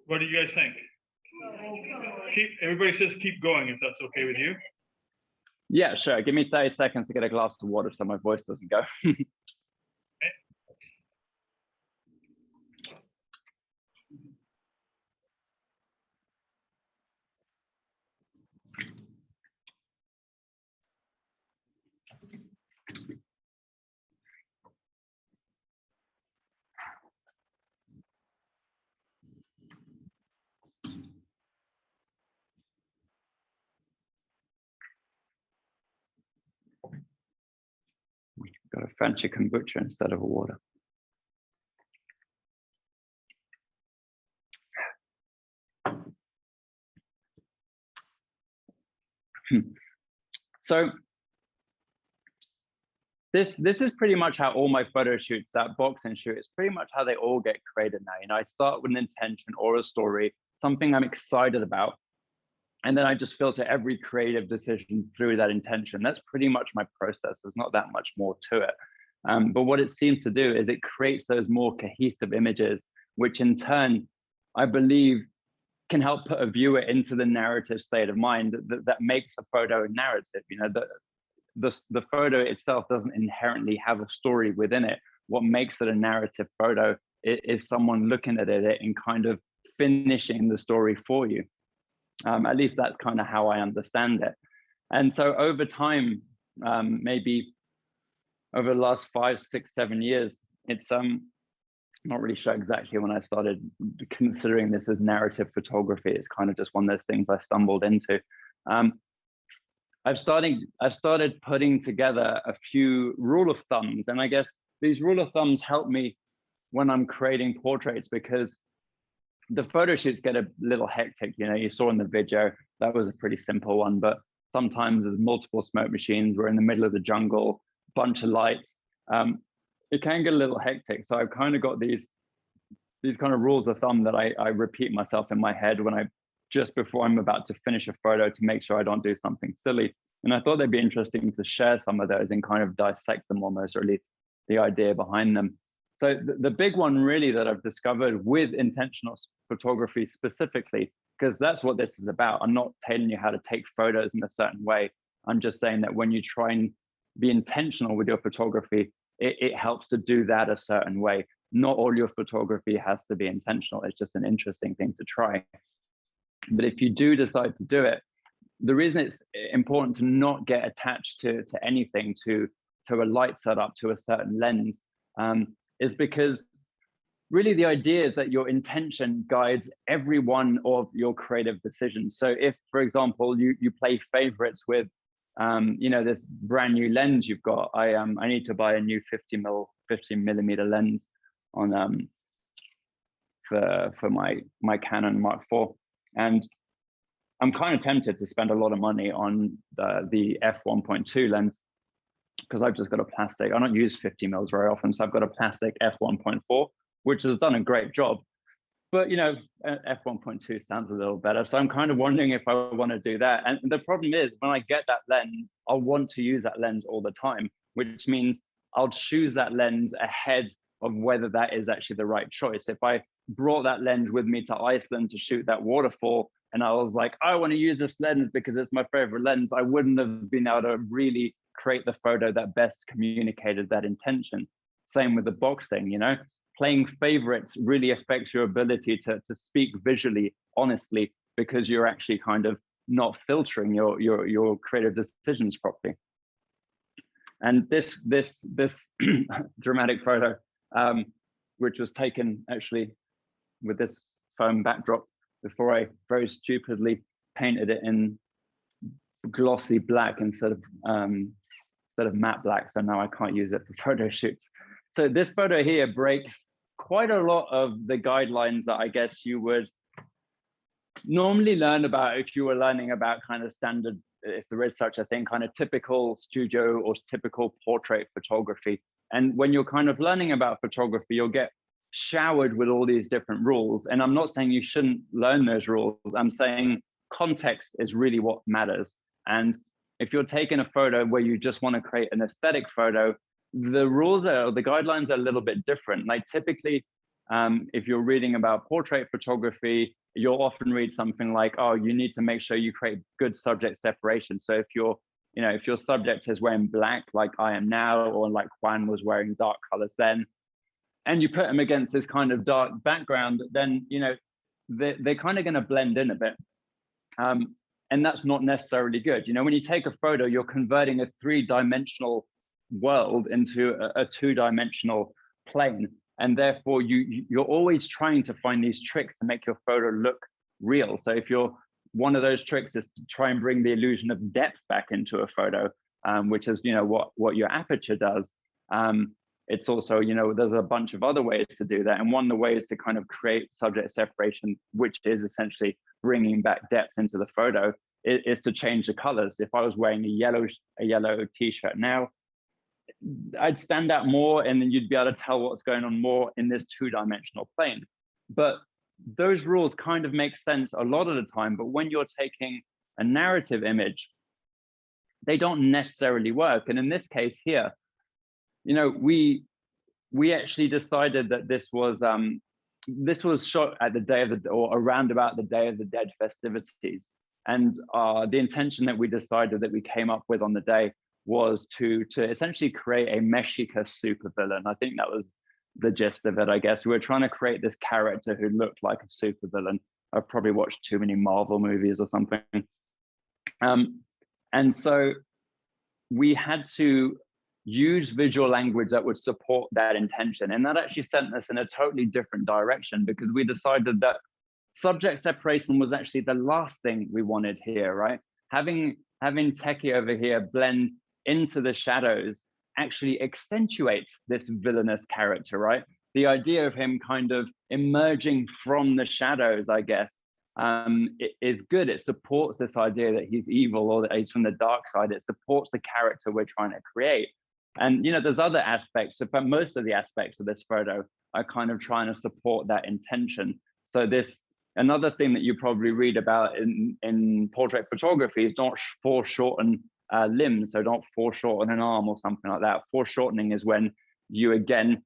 What do you guys think? Everybody says keep going, if that's okay with you. Yeah, sure. Give me 30 seconds to get a glass of water so my voice doesn't go. Got a fancy kombucha instead of a water. So this is pretty much how all my photo shoots, that boxing shoot, it's pretty much how they all get created now. I start with an intention or a story, something I'm excited about, and then I just filter every creative decision through that intention. That's pretty much my process. There's not that much more to it. But what it seems to do is it creates those more cohesive images, which in turn, I believe, can help put a viewer into the narrative state of mind that makes a photo a narrative. The photo itself doesn't inherently have a story within it. What makes it a narrative photo is someone looking at it and kind of finishing the story for you. At least that's kind of how I understand it. And so over time, maybe over the last 5, 6, 7 years, it's not really sure exactly when I started considering this as narrative photography. It's kind of just one of those things I stumbled into. I've started putting together a few rule of thumbs, and I guess these rule of thumbs help me when I'm creating portraits, because the photo shoots get a little hectic. You saw in the video, that was a pretty simple one, but sometimes there's multiple smoke machines. We're in the middle of the jungle, bunch of lights. It can get a little hectic. So I've kind of got these kind of rules of thumb that I repeat myself in my head when I just before I'm about to finish a photo to make sure I don't do something silly. And I thought they'd be interesting to share some of those and kind of dissect them almost, or at least the idea behind them. So the big one really that I've discovered with intentional photography specifically, because that's what this is about. I'm not telling you how to take photos in a certain way. I'm just saying that when you try and be intentional with your photography, it helps to do that a certain way. Not all your photography has to be intentional. It's just an interesting thing to try. But if you do decide to do it, the reason it's important to not get attached to anything, to a light setup, to a certain lens, is because really the idea is that your intention guides every one of your creative decisions. So if, for example, you play favorites with, this brand new lens you've got, I need to buy a new 50 millimeter lens on for my Canon Mark IV, and I'm kind of tempted to spend a lot of money on the f1.2 lens, because I've just got a plastic. I don't use 50 mils very often, so I've got a plastic f1.4, which has done a great job. But f1.2 sounds a little better, so I'm kind of wondering if I want to do that. And the problem is, when I get that lens, I'll want to use that lens all the time, which means I'll choose that lens ahead of whether that is actually the right choice. If I brought that lens with me to Iceland to shoot that waterfall, and I was like, I want to use this lens because it's my favorite lens, I wouldn't have been able to really create the photo that best communicated that intention. Same with the boxing, playing favorites really affects your ability to speak visually, honestly, because you're actually kind of not filtering your creative decisions properly. And this dramatic photo, which was taken actually with this foam backdrop before I very stupidly painted it in glossy black instead of matte black. So now I can't use it for photo shoots. So this photo here breaks quite a lot of the guidelines that I guess you would normally learn about if you were learning about kind of standard, if there is such a thing, kind of typical studio or typical portrait photography. And when you're kind of learning about photography, you'll get showered with all these different rules. And I'm not saying you shouldn't learn those rules. I'm saying context is really what matters. And if you're taking a photo where you just want to create an aesthetic photo, the guidelines are a little bit different. Like typically, if you're reading about portrait photography, you'll often read something like, oh, you need to make sure you create good subject separation. So if your subject is wearing black, like I am now, or like Juan was wearing dark colors then, and you put them against this kind of dark background, then they're kind of going to blend in a bit. And that's not necessarily good. When you take a photo, you're converting a 3-dimensional world into a 2-dimensional plane. And therefore, you're always trying to find these tricks to make your photo look real. So if one of those tricks is to try and bring the illusion of depth back into a photo, which is what your aperture does. It's also, there's a bunch of other ways to do that. And one of the ways to kind of create subject separation, which is essentially bringing back depth into the photo, is to change the colors. If I was wearing a yellow t-shirt now, I'd stand out more, and then you'd be able to tell what's going on more in this 2-dimensional plane. But those rules kind of make sense a lot of the time. But when you're taking a narrative image, they don't necessarily work. And in this case here, we actually decided that this was shot at the Day of the, or around about the Day of the Dead festivities. And the intention that we decided that we came up with on the day was to essentially create a Mexica supervillain. I think that was the gist of it, I guess. We were trying to create this character who looked like a supervillain. I've probably watched too many Marvel movies or something. And so we had to use visual language that would support that intention. And that actually sent us in a totally different direction, because we decided that subject separation was actually the last thing we wanted here, right? Having Techie over here blend into the shadows actually accentuates this villainous character, right? The idea of him kind of emerging from the shadows, I guess, it is good. It supports this idea that he's evil, or that he's from the dark side. It supports the character we're trying to create. And there's other aspects, but most of the aspects of this photo are kind of trying to support that intention. So this Another thing that you probably read about in portrait photography is don't foreshorten limbs. So don't foreshorten an arm or something like that. Foreshortening is when you, again,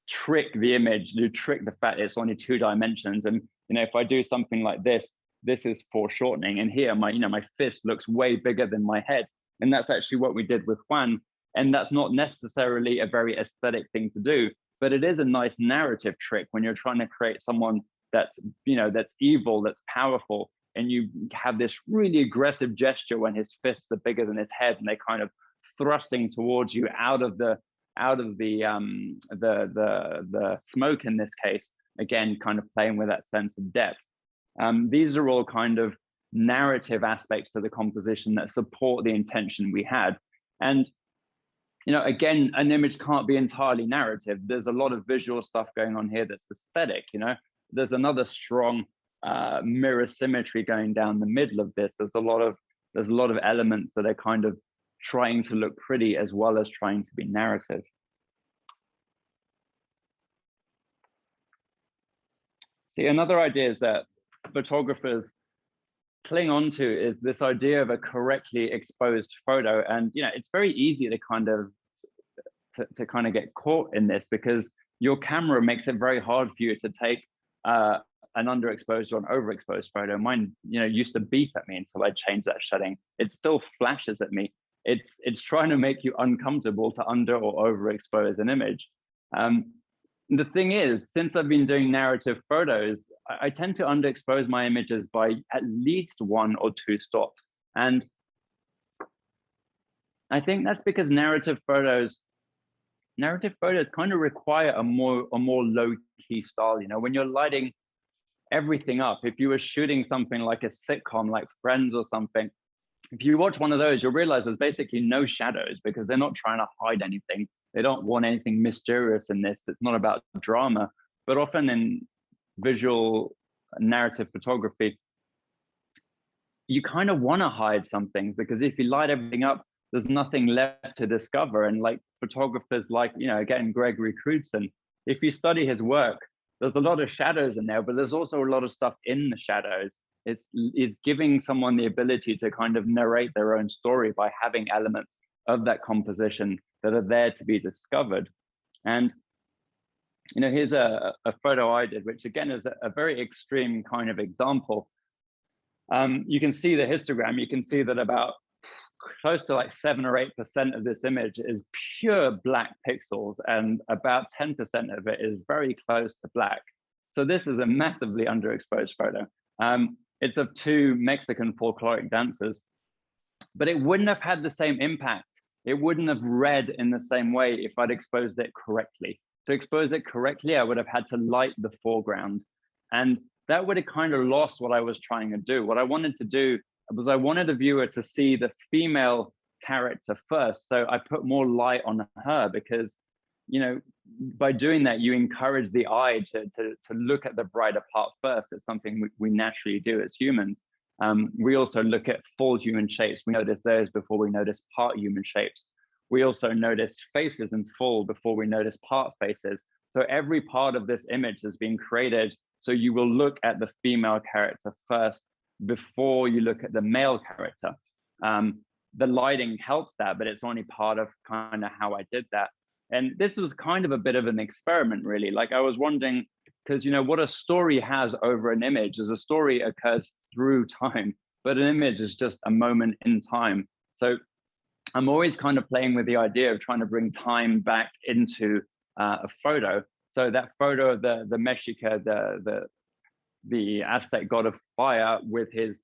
trick the image, you trick the fact it's only 2 dimensions. And, you know, if I do something like this is foreshortening. And here, my fist looks way bigger than my head. And that's actually what we did with Juan. And that's not necessarily a very aesthetic thing to do, but it is a nice narrative trick when you're trying to create someone that's, you know, that's evil, that's powerful, and you have this really aggressive gesture when his fists are bigger than his head, and they're kind of thrusting towards you out of the smoke in this case. Again, kind of playing with that sense of depth. These are all kind of narrative aspects to the composition that support the intention we had. And, you know, again, an image can't be entirely narrative. There's a lot of visual stuff going on here that's aesthetic, you know. There's another strong mirror symmetry going down the middle of this. There's a lot of elements that are kind of trying to look pretty as well as trying to be narrative. See, another idea is that photographers cling on to is this idea of a correctly exposed photo. And, you know, it's very easy to kind of get caught in this, because your camera makes it very hard for you to take an underexposed or an overexposed photo. Mine, you know, used to beep at me until I changed that setting. It still flashes at me. It's trying to make you uncomfortable to under or overexpose an image. The thing is, since I've been doing narrative photos, I tend to underexpose my images by at least 1 or 2 stops. And I think that's because narrative photos kind of require a more low-key style. You know, when you're lighting everything up, if you were shooting something like a sitcom like Friends or something, if you watch one of those, you'll realize there's basically no shadows, because they're not trying to hide anything. They don't want anything mysterious in this. It's not about drama. But often in visual narrative photography, you kind of want to hide some things, because if you light everything up, there's nothing left to discover. And like photographers like, you know, again, Gregory Crewdson, if you study his work, there's a lot of shadows in there, but there's also a lot of stuff in the shadows. It's giving someone the ability to kind of narrate their own story by having elements of that composition that are there to be discovered. And, you know, here's a photo I did, which again is a very extreme kind of example. You can see the histogram. You can see that about close to like 7 or 8% of this image is pure black pixels, and about 10% of it is very close to black. So this is a massively underexposed photo. It's of 2 Mexican folkloric dancers, but it wouldn't have had the same impact. It wouldn't have read in the same way if I'd exposed it correctly. To expose it correctly, I would have had to light the foreground, and that would have kind of lost what I was trying to do. What I wanted to do was I wanted the viewer to see the female character first. So I put more light on her, because, you know, by doing that, you encourage the eye to look at the brighter part first. It's something we naturally do as humans. We also look at full human shapes. We notice those before we notice part human shapes. We also notice faces in full before we notice part faces. So every part of this image has been created so you will look at the female character first before you look at the male character. The lighting helps that, but it's only part of kind of how I did that. And this was kind of a bit of an experiment, really. Like, I was wondering, because, you know, what a story has over an image is a story occurs through time, but an image is just a moment in time. So I'm always kind of playing with the idea of trying to bring time back into a photo. So that photo of the Mexica, the Aztec god of fire, with his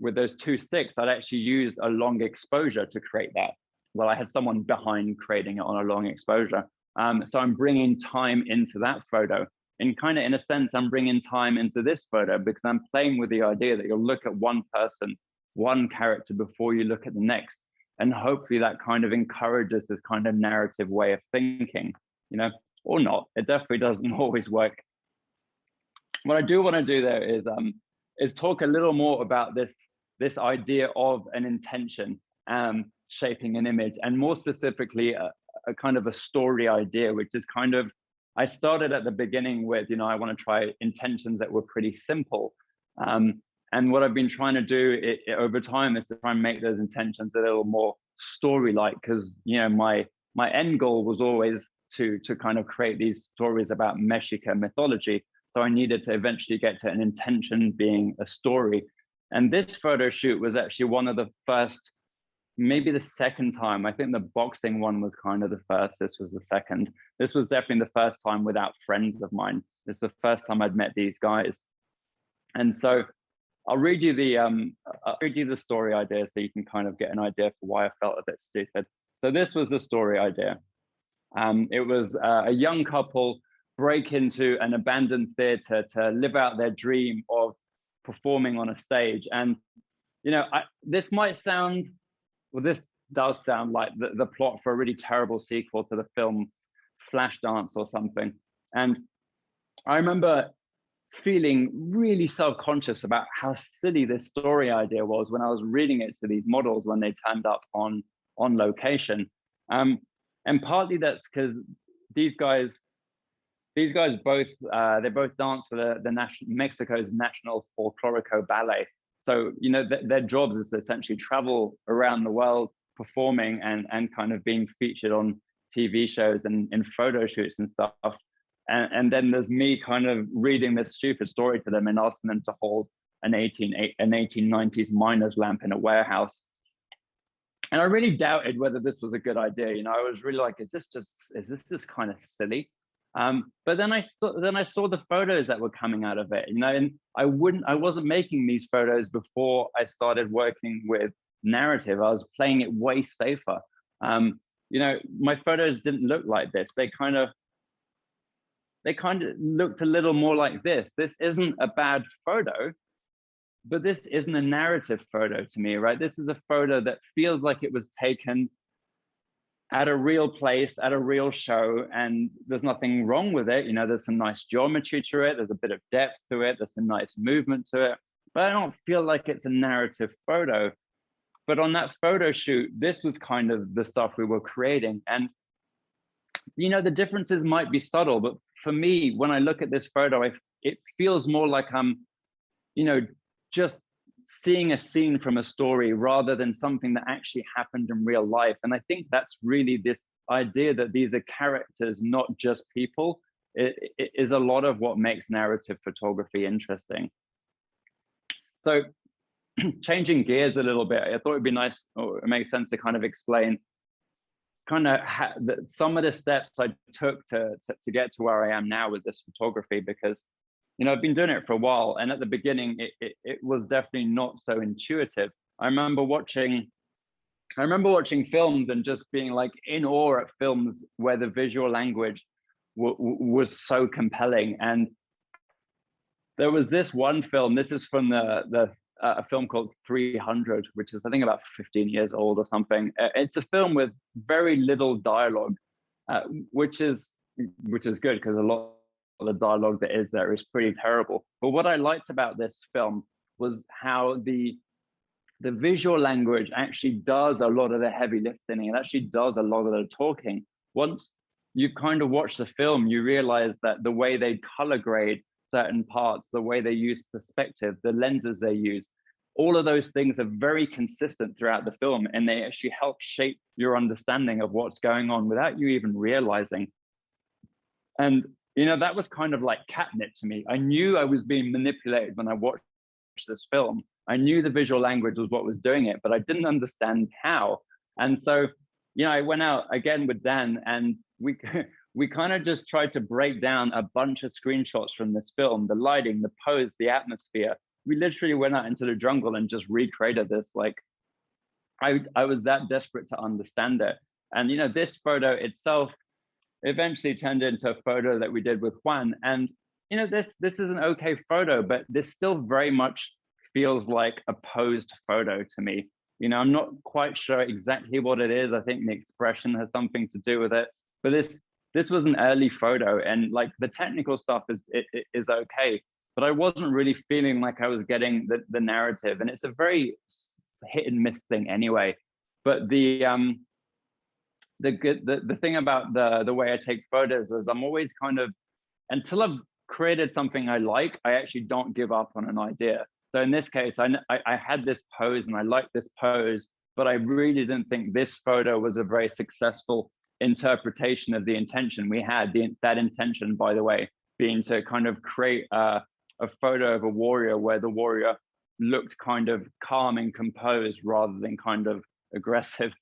with those 2 sticks, I'd actually used a long exposure to create that. Well, I had someone behind creating it on a long exposure. So I'm bringing time into that photo. And kind of in a sense, I'm bringing time into this photo, because I'm playing with the idea that you'll look at one person, one character, before you look at the next. And hopefully that kind of encourages this kind of narrative way of thinking, you know, or not. It definitely doesn't always work. What I do want to do there is talk a little more about this idea of an intention shaping an image, and more specifically a kind of a story idea, which is kind of I started at the beginning with, I want to try intentions that were pretty simple. And what I've been trying to do over time is to try and make those intentions a little more story-like, because, my end goal was always to kind of create these stories about Mexica mythology. So I needed to eventually get to an intention being a story. And this photo shoot was actually one of the first, maybe the second time. I think the boxing one was kind of the first. This was the second. This was definitely the first time without friends of mine. This is the first time I'd met these guys. And so I'll read you the story idea so you can kind of get an idea for why I felt a bit stupid. So this was the story idea. It was a young couple break into an abandoned theater to live out their dream of performing on a stage. And, this might sound, well, this does sound like the plot for a really terrible sequel to the film Flashdance or something. And I remember feeling really self-conscious about how silly this story idea was when I was reading it to these models when they turned up on location. And partly that's because these guys both they both dance for the Mexico's national folklorico ballet. So their jobs is to essentially travel around the world performing and kind of being featured on TV shows and in photo shoots and stuff. And then there's me kind of reading this stupid story to them and asking them to hold an 1890s miner's lamp in a warehouse. And I really doubted whether this was a good idea. I was really like, is this just kind of silly? But then I saw the photos that were coming out of it, and I wasn't making these photos before I started working with narrative. I was playing it way safer. My photos didn't look like this. They kind of looked a little more like this. This isn't a bad photo, but this isn't a narrative photo to me, right? This is a photo that feels like it was taken at a real place, at a real show, and there's nothing wrong with it. There's some nice geometry to it. There's a bit of depth to it. There's some nice movement to it, but I don't feel like it's a narrative photo. But on that photo shoot, this was kind of the stuff we were creating. And, the differences might be subtle, but for me, when I look at this photo, it feels more like I'm, just seeing a scene from a story rather than something that actually happened in real life. And I think that's really this idea that these are characters, not just people. It is a lot of what makes narrative photography interesting. So changing gears a little bit, I thought it'd be nice, or it makes sense to kind of explain some of the steps I took to get to where I am now with this photography, because I've been doing it for a while, and at the beginning it was definitely not so intuitive. I remember watching films and just being like in awe at films where the visual language was so compelling. And there was this one film. This is from a film called 300, which is I think about 15 years old or something. It's a film with very little dialogue, which is good, because a lot of the dialogue that is there is pretty terrible. But what I liked about this film was how the visual language actually does a lot of the heavy lifting. It actually does a lot of the talking. Once you've kind of watched the film, you realize that the way they color grade certain parts, the way they use perspective, the lenses they use, all of those things are very consistent throughout the film, and they actually help shape your understanding of what's going on without you even realizing. And that was kind of like catnip to me. I knew I was being manipulated when I watched this film. I knew the visual language was what was doing it, but I didn't understand how. And so, I went out again with Dan, and we kind of just tried to break down a bunch of screenshots from this film, the lighting, the pose, the atmosphere. We literally went out into the jungle and just recreated this. Like, I was that desperate to understand it. And, this photo itself eventually turned into a photo that we did with Juan. And, this is an okay photo, but this still very much feels like a posed photo to me. I'm not quite sure exactly what it is. I think the expression has something to do with it. But this was an early photo, and like the technical stuff is okay, but I wasn't really feeling like I was getting the narrative. And it's a very hit and miss thing anyway. But the the thing about the way I take photos is I'm always kind of, until I've created something I like, I actually don't give up on an idea. So in this case, I had this pose and I liked this pose, but I really didn't think this photo was a very successful interpretation of the intention we had. That intention, by the way, being to kind of create a photo of a warrior where the warrior looked kind of calm and composed rather than kind of aggressive.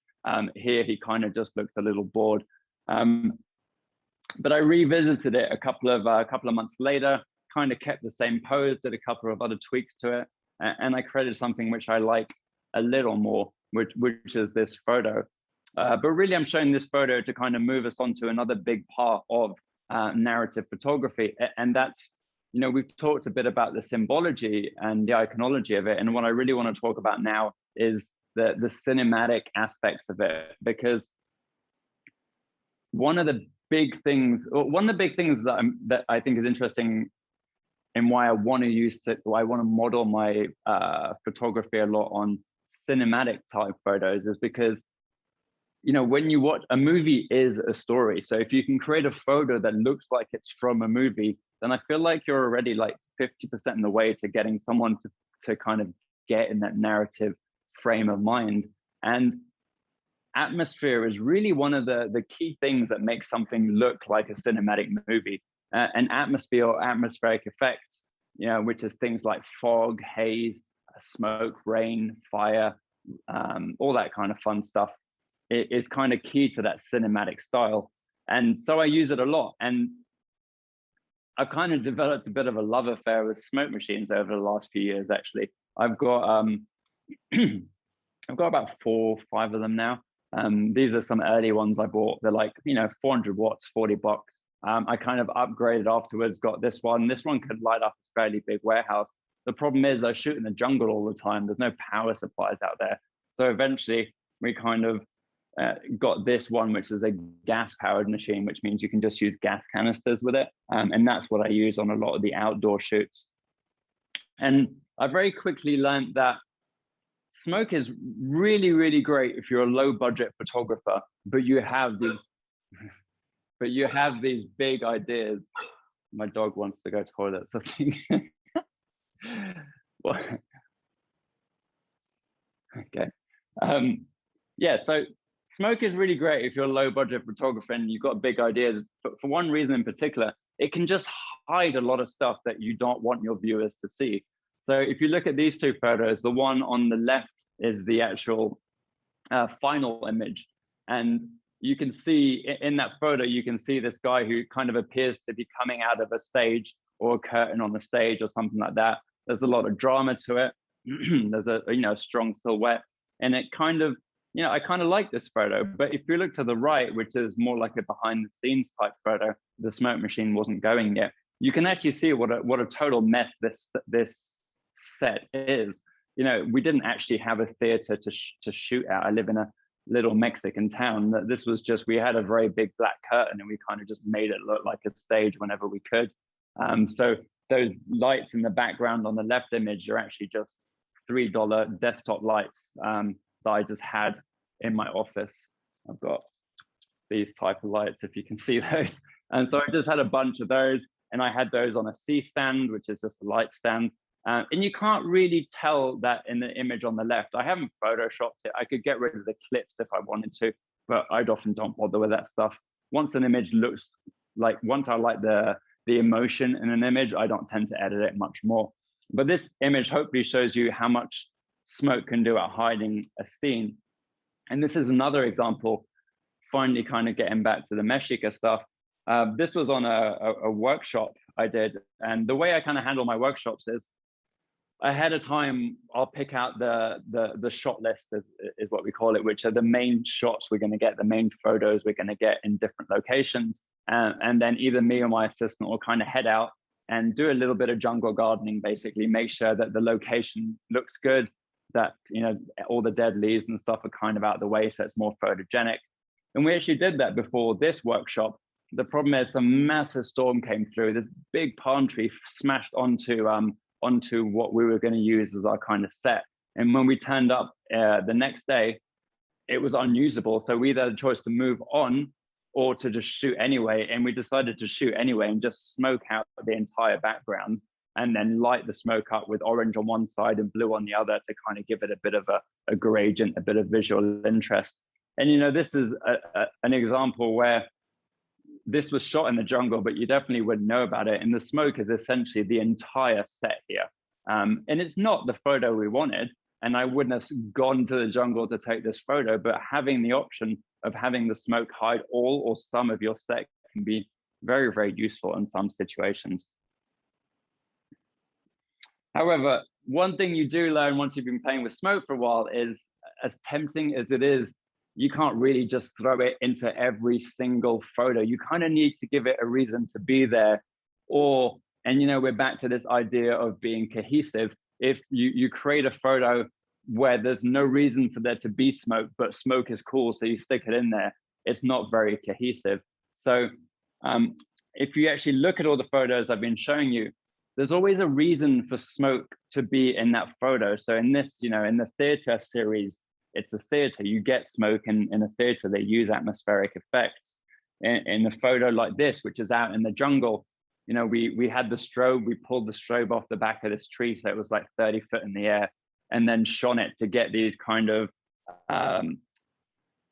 Here, he kind of just looks a little bored. But I revisited it a couple of months later, kind of kept the same pose, did a couple of other tweaks to it, and I created something which I like a little more, which is this photo. But really, I'm showing this photo to kind of move us on to another big part of narrative photography, and that's, we've talked a bit about the symbology and the iconology of it, and what I really want to talk about now is the cinematic aspects of it, because one of the big things that I think is interesting and why I want to model my photography a lot on cinematic type photos is because, when you watch a movie is a story. So if you can create a photo that looks like it's from a movie, then I feel like you're already like 50% in the way to getting someone to kind of get in that narrative frame of mind. And atmosphere is really one of the key things that makes something look like a cinematic movie. And atmosphere or atmospheric effects, which is things like fog, haze, smoke, rain, fire, all that kind of fun stuff, is kind of key to that cinematic style. And so I use it a lot. And I've kind of developed a bit of a love affair with smoke machines over the last few years, actually. I've got I've got about 4 or 5 of them now. These are some early ones I bought. They're like, 400 watts, $40. I kind of upgraded afterwards, got this one. This one could light up a fairly big warehouse. The problem is I shoot in the jungle all the time. There's no power supplies out there. So eventually we kind of got this one, which is a gas powered machine, which means you can just use gas canisters with it. And that's what I use on a lot of the outdoor shoots. And I very quickly learned that smoke is really, really great if you're a low budget photographer, but you have these big ideas. My dog wants to go to the toilet, something. Well, okay. Yeah, so smoke is really great if you're a low budget photographer and you've got big ideas, but for one reason in particular, it can just hide a lot of stuff that you don't want your viewers to see. So if you look at these 2 photos, the one on the left is the actual final image. And you can see in that photo, you can see this guy who kind of appears to be coming out of a stage or a curtain on the stage or something like that. There's a lot of drama to it. There's a strong silhouette. And it kind of, I kind of like this photo. But if you look to the right, which is more like a behind the scenes type photo, the smoke machine wasn't going yet. You can actually see what a total mess this set is. We didn't actually have a theater to shoot at. I live in a little Mexican town. This was just, we had a very big black curtain and we kind of just made it look like a stage whenever we could. So those lights in the background on the left image are actually just $3 desktop lights that I just had in my office. I've got these type of lights, if you can see those. And so I just had a bunch of those, and I had those on a C stand, which is just a light stand. And you can't really tell that in the image on the left. I haven't photoshopped it. I could get rid of the clips if I wanted to, but I'd often don't bother with that stuff. Once an image looks like, once I like the emotion in an image, I don't tend to edit it much more. But this image hopefully shows you how much smoke can do at hiding a scene. And this is another example, finally kind of getting back to the Mexica stuff. This was on a workshop I did. And the way I kind of handle my workshops is ahead of time, I'll pick out the shot list is what we call it, which are the main shots we're going to get, the main photos we're going to get in different locations. And then either me or my assistant will kind of head out and do a little bit of jungle gardening, basically make sure that the location looks good, that all the dead leaves and stuff are kind of out of the way, so it's more photogenic. And we actually did that before this workshop. The problem is some massive storm came through. This big palm tree smashed onto what we were going to use as our kind of set. And when we turned up the next day, it was unusable. So we either had a choice to move on or to just shoot anyway. And we decided to shoot anyway and just smoke out the entire background and then light the smoke up with orange on one side and blue on the other to kind of give it a bit of a gradient, a bit of visual interest. And, you know, this is an example where this was shot in the jungle, but you definitely wouldn't know about it. And the smoke is essentially the entire set here. And it's not the photo we wanted. And I wouldn't have gone to the jungle to take this photo, but having the option of having the smoke hide all or some of your set can be very, very useful in some situations. However, one thing you do learn once you've been playing with smoke for a while is, as tempting as it is, you can't really just throw it into every single photo. You kind of need to give it a reason to be there. And you know, we're back to this idea of being cohesive. If you create a photo where there's no reason for there to be smoke, but smoke is cool, so you stick it in there, it's not very cohesive. So if you actually look at all the photos I've been showing you, there's always a reason for smoke to be in that photo. So in this, you know, in the theater series, it's a theater. You get smoke in a theater. They use atmospheric effects. In a photo like this, which is out in the jungle, you know, we had the strobe. We pulled the strobe off the back of this tree, so it was like 30 foot in the air, and then shone it to get these kind of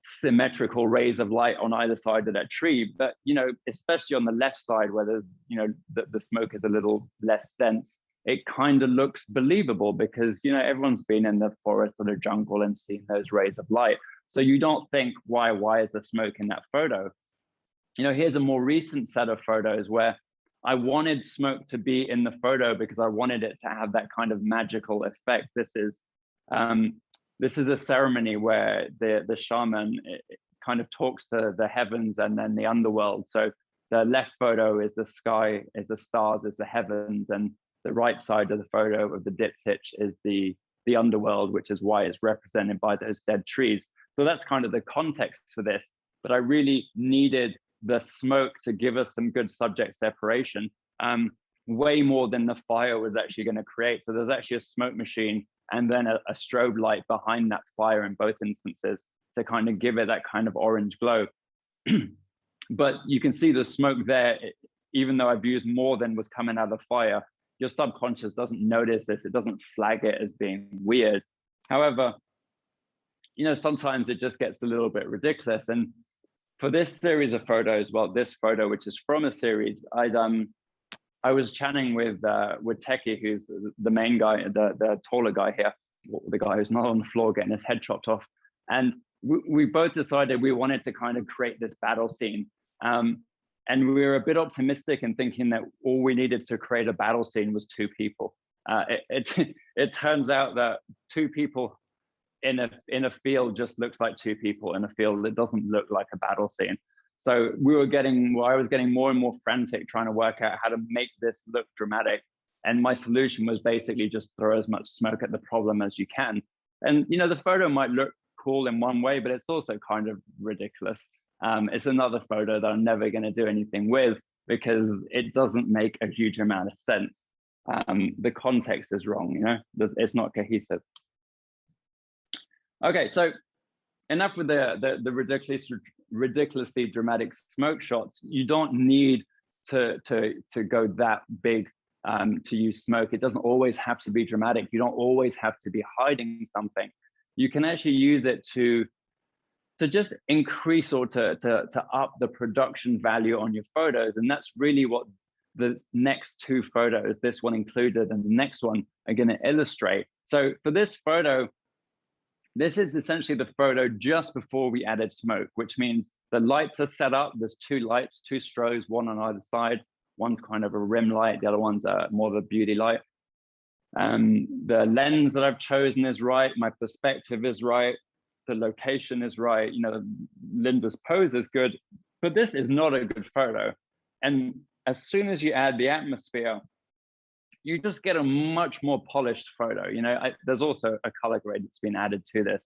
symmetrical rays of light on either side of that tree. But, you know, especially on the left side where there's, you know, the smoke is a little less dense, it kind of looks believable because, you know, everyone's been in the forest or the jungle and seen those rays of light. So you don't think, why is there smoke in that photo? You know, here's a more recent set of photos where I wanted smoke to be in the photo because I wanted it to have that kind of magical effect. This is a ceremony where the shaman kind of talks to the heavens and then the underworld. So the left photo is the sky, is the stars, is the heavens, and the right side of the photo of the diptych is the underworld, which is why it's represented by those dead trees. So that's kind of the context for this. But I really needed the smoke to give us some good subject separation, way more than the fire was actually going to create. So there's actually a smoke machine and then a strobe light behind that fire in both instances to kind of give it that kind of orange glow. But you can see the smoke there, even though I've used more than was coming out of the fire, your subconscious doesn't notice this. It doesn't flag it as being weird. However, you know, sometimes it just gets a little bit ridiculous. And for this series of photos, well, this photo, which is from a series, I was chatting with Techie, who's the main guy, the taller guy here, the guy who's not on the floor getting his head chopped off. And we both decided we wanted to kind of create this battle scene. And we were a bit optimistic in thinking that all we needed to create a battle scene was two people. It turns out that two people in a field just looks like two people in a field. It doesn't look like a battle scene. So I was getting more and more frantic trying to work out how to make this look dramatic. And my solution was basically just throw as much smoke at the problem as you can. And, you know, the photo might look cool in one way, but it's also kind of ridiculous. It's another photo that I'm never going to do anything with because it doesn't make a huge amount of sense. The context is wrong, you know, it's not cohesive. Okay, so enough with the ridiculously dramatic smoke shots. You don't need to go that big to use smoke. It doesn't always have to be dramatic. You don't always have to be hiding something. You can actually use it to just increase or to up the production value on your photos. And that's really what the next two photos, this one included and the next one, are going to illustrate. So for this photo, this is essentially the photo just before we added smoke, which means the lights are set up. There's two lights, two strobes, one on either side. One's kind of a rim light. The other one's more of a beauty light. The lens that I've chosen is right. My perspective is right. The location is right. You know, Linda's pose is good, but this is not a good photo. And as soon as you add the atmosphere, you just get a much more polished photo. You know, there's also a color grade that's been added to this,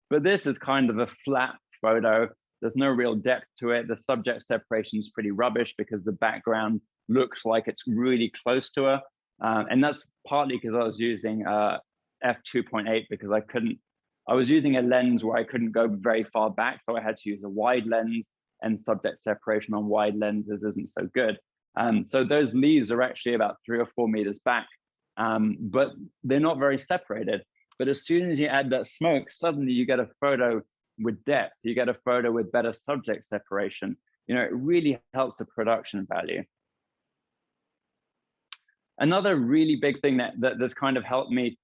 but this is kind of a flat photo. There's no real depth to it. The subject separation is pretty rubbish because the background looks like it's really close to her. And that's partly because I was using f2.8 because I couldn't I was using a lens where I couldn't go very far back, so I had to use a wide lens, and subject separation on wide lenses isn't so good. So those leaves are actually about 3 or 4 meters back, but they're not very separated. But as soon as you add that smoke, suddenly you get a photo with depth, you get a photo with better subject separation. You know, it really helps the production value. Another really big thing that's kind of helped me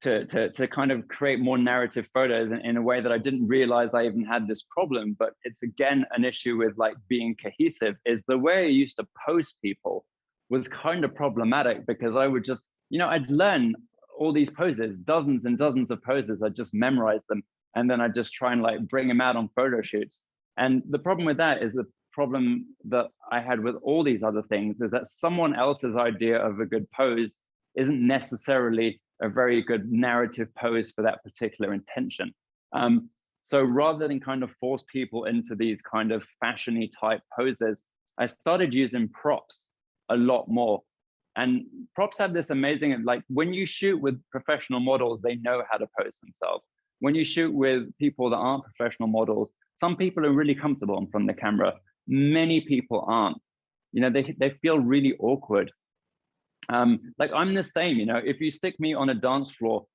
to kind of create more narrative photos in a way that I didn't realize I even had this problem, but it's again an issue with like being cohesive, is the way I used to pose people was kind of problematic, because I would just, you know, I'd learn all these poses, dozens and dozens of poses, I'd just memorize them, and then I'd just try and like bring them out on photo shoots. And the problem with that is the problem that I had with all these other things is that someone else's idea of a good pose isn't necessarily a very good narrative pose for that particular intention. So rather than kind of force people into these kind of fashiony type poses, I started using props a lot more. And props have this amazing, like when you shoot with professional models, they know how to pose themselves. When you shoot with people that aren't professional models, some people are really comfortable in front of the camera. Many people aren't. You know, they feel really awkward. Like I'm the same, you know, if you stick me on a dance floor,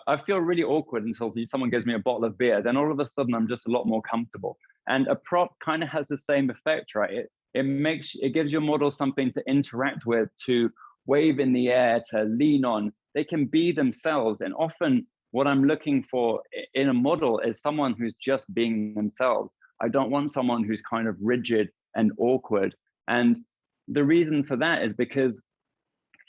I feel really awkward until someone gives me a bottle of beer. Then all of a sudden I'm just a lot more comfortable. And a prop kind of has the same effect, right? It gives your model something to interact with, to wave in the air, to lean on. They can be themselves. And often what I'm looking for in a model is someone who's just being themselves. I don't want someone who's kind of rigid and awkward. And the reason for that is because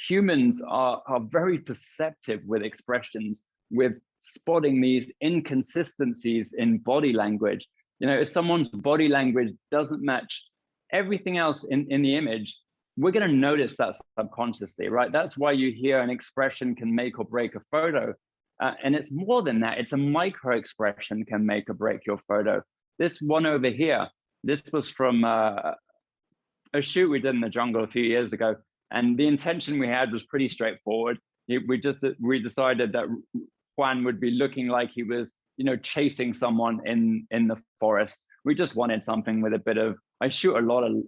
humans are very perceptive with expressions, with spotting these inconsistencies in body language. You know, if someone's body language doesn't match everything else in the image, we're going to notice that subconsciously, right? That's why you hear an expression can make or break a photo. And it's more than that. It's a micro expression can make or break your photo. This one over here, this was from a shoot we did in the jungle a few years ago. And the intention we had was pretty straightforward. We decided that Juan would be looking like he was, you know, chasing someone in the forest. We just wanted something with a bit of, I shoot a lot of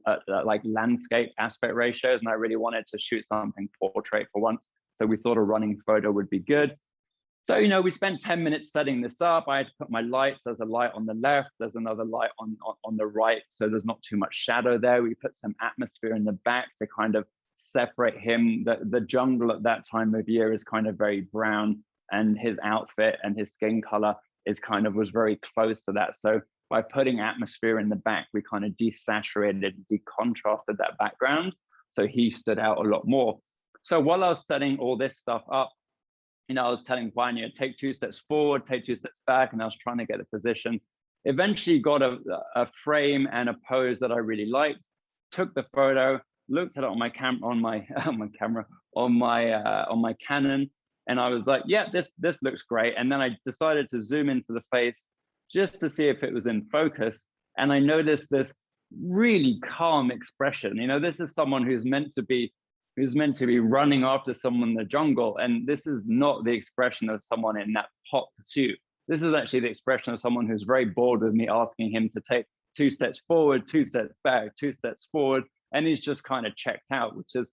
like landscape aspect ratios, and I really wanted to shoot something portrait for once. So we thought a running photo would be good. So, you know, we spent 10 minutes setting this up. I had to put my lights. There's a light on the left. There's another light on the right. So there's not too much shadow there. We put some atmosphere in the back to kind of separate him. The jungle at that time of year is kind of very brown, and his outfit and his skin color was very close to that. So by putting atmosphere in the back, we kind of desaturated, decontrasted that background. So he stood out a lot more. So while I was setting all this stuff up, you know, I was telling Juan, you know, take 2 steps forward, take 2 steps back, and I was trying to get a position. Eventually got a frame and a pose that I really liked, took the photo, looked at it on my on my Canon, and I was like, yeah, this looks great. And then I decided to zoom into the face just to see if it was in focus, and I noticed this really calm expression. You know, this is someone who's meant to be running after someone in the jungle, and this is not the expression of someone in that hot pursuit. This is actually the expression of someone who's very bored with me asking him to take 2 steps forward, 2 steps back, 2 steps forward, and he's just kind of checked out, which is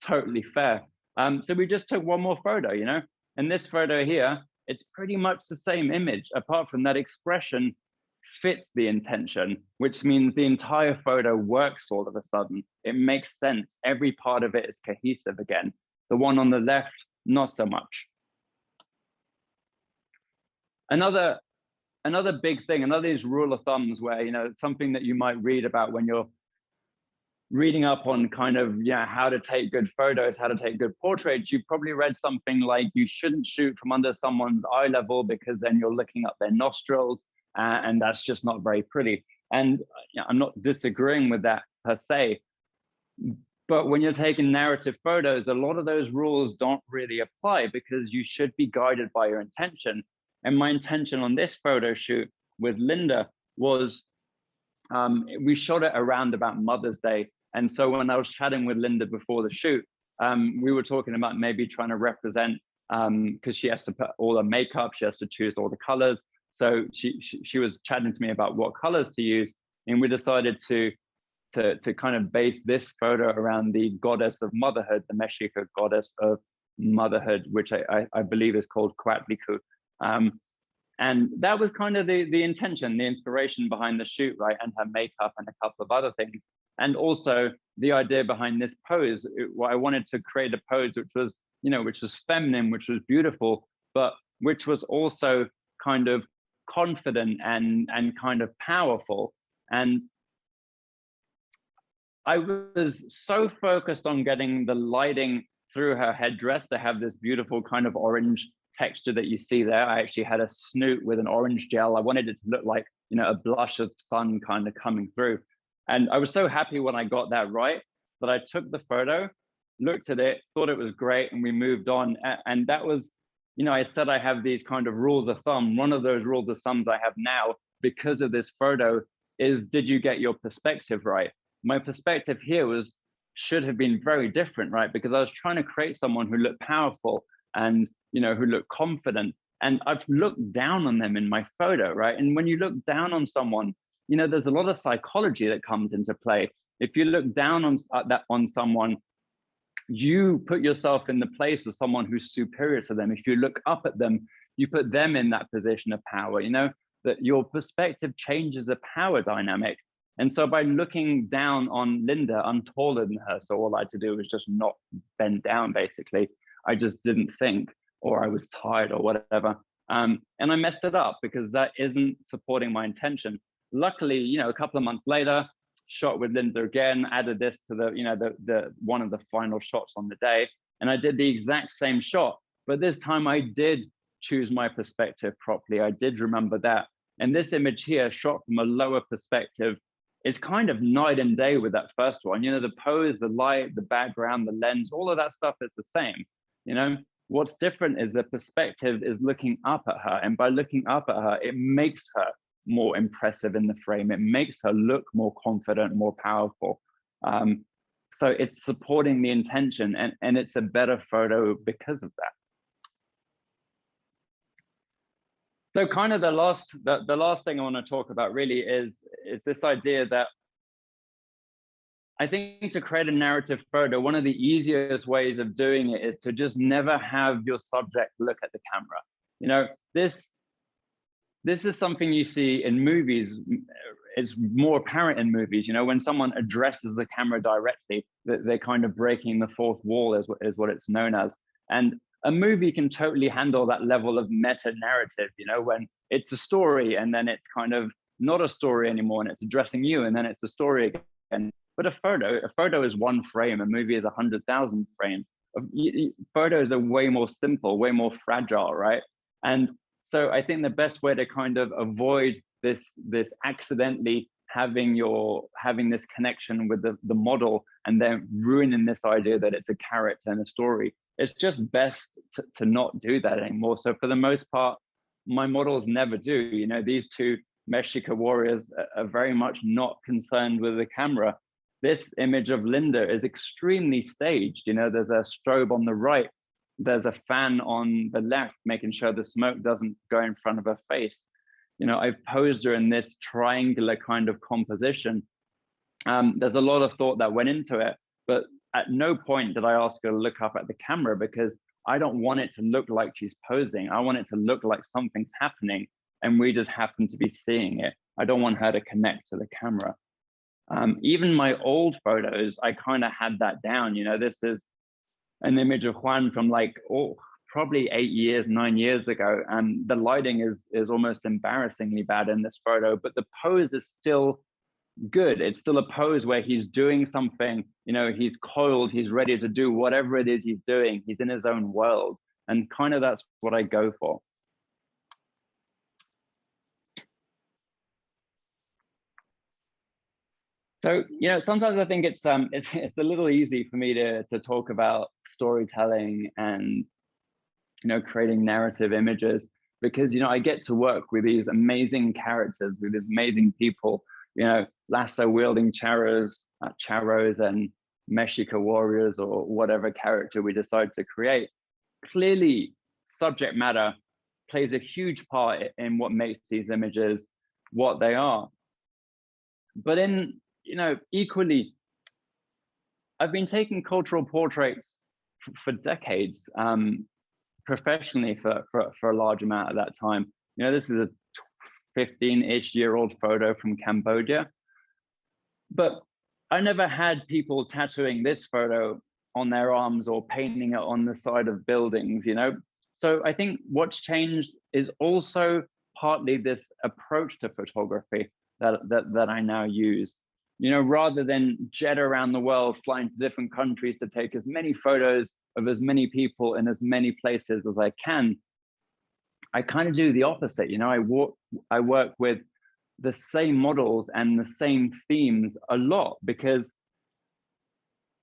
totally fair. So we just took one more photo, you know, and this photo here, it's pretty much the same image, apart from that expression fits the intention, which means the entire photo works all of a sudden. It makes sense. Every part of it is cohesive again. The one on the left, not so much. Another big thing, another is rule of thumbs where, you know, it's something that you might read about when you're reading up on kind of, yeah, how to take good photos, how to take good portraits. You've probably read something like you shouldn't shoot from under someone's eye level because then you're looking up their nostrils, and that's just not very pretty. And you know, I'm not disagreeing with that per se, but when you're taking narrative photos, a lot of those rules don't really apply because you should be guided by your intention. And my intention on this photo shoot with Linda was, we shot it around about Mother's Day. And so when I was chatting with Linda before the shoot, we were talking about maybe trying to represent because she has to put all the makeup, she has to choose all the colors. So she was chatting to me about what colors to use, and we decided to kind of base this photo around the goddess of motherhood, the Mexica goddess of motherhood, which I believe is called Coatlicue. And that was kind of the intention, the inspiration behind the shoot, right? And her makeup and a couple of other things. And also the idea behind this pose, I wanted to create a pose which was, which was feminine, which was beautiful, but which was also kind of confident and kind of powerful. And I was so focused on getting the lighting through her headdress to have this beautiful kind of orange texture that you see there. I actually had a snoot with an orange gel. I wanted it to look like, a blush of sun kind of coming through. And I was so happy when I got that right that I took the photo, looked at it, thought it was great, and we moved on. And that was, I said I have these kind of rules of thumb. One of those rules of thumbs I have now because of this photo is, did you get your perspective right? My perspective here should have been very different, right? Because I was trying to create someone who looked powerful and, who looked confident. And I've looked down on them in my photo, right? And when you look down on someone, there's a lot of psychology that comes into play. If you look down on someone, you put yourself in the place of someone who's superior to them. If you look up at them, you put them in that position of power, that your perspective changes the power dynamic. And so by looking down on Linda, I'm taller than her. So all I had to do was just not bend down, basically. I just didn't think, or I was tired or whatever. And I messed it up because that isn't supporting my intention. Luckily, a couple of months later, shot with Linda again, added this to the one of the final shots on the day. And I did the exact same shot, but this time I did choose my perspective properly. I did remember that. And this image here, shot from a lower perspective, is kind of night and day with that first one. The pose, the light, the background, the lens, all of that stuff is the same. What's different is the perspective is looking up at her. And by looking up at her, it makes her more impressive in the frame. It makes her look more confident, more powerful. So it's supporting the intention, and it's a better photo because of that. So kind of the last thing I want to talk about really is this idea that I think to create a narrative photo, one of the easiest ways of doing it is to just never have your subject look at the camera. This is something you see in movies. It's more apparent in movies, when someone addresses the camera directly, that they're kind of breaking the fourth wall is what it's known as. And a movie can totally handle that level of meta narrative, when it's a story and then it's kind of not a story anymore and it's addressing you and then it's a story again. But a photo is one frame. A movie is 100,000 frames. Photos are way more simple, way more fragile, right? And so I think the best way to kind of avoid this accidentally having this connection with the model and then ruining this idea that it's a character in a story, it's just best to not do that anymore. So for the most part, my models never do. These two Mexica warriors are very much not concerned with the camera. This image of Linda is extremely staged. There's a strobe on the right. There's a fan on the left, making sure the smoke doesn't go in front of her face. I've posed her in this triangular kind of composition. There's a lot of thought that went into it, but at no point did I ask her to look up at the camera because I don't want it to look like she's posing. I want it to look like something's happening and we just happen to be seeing it. I don't want her to connect to the camera. Even my old photos, I kind of had that down. This is an image of Juan from probably 9 years ago. And the lighting is almost embarrassingly bad in this photo, but the pose is still good. It's still a pose where he's doing something, he's coiled, he's ready to do whatever it is he's doing. He's in his own world. And kind of that's what I go for. So, sometimes I think it's a little easy for me to talk about storytelling and, creating narrative images because, I get to work with these amazing characters, with these amazing people, lasso wielding charros and Mexica warriors or whatever character we decide to create. Clearly, subject matter plays a huge part in what makes these images what they are. But in, equally, I've been taking cultural portraits for decades, professionally for a large amount of that time. This is a 15-ish year old photo from Cambodia, but I never had people tattooing this photo on their arms or painting it on the side of buildings, So I think what's changed is also partly this approach to photography that I now use. Rather than jet around the world, flying to different countries to take as many photos of as many people in as many places as I can, I kind of do the opposite. I work with the same models and the same themes a lot, because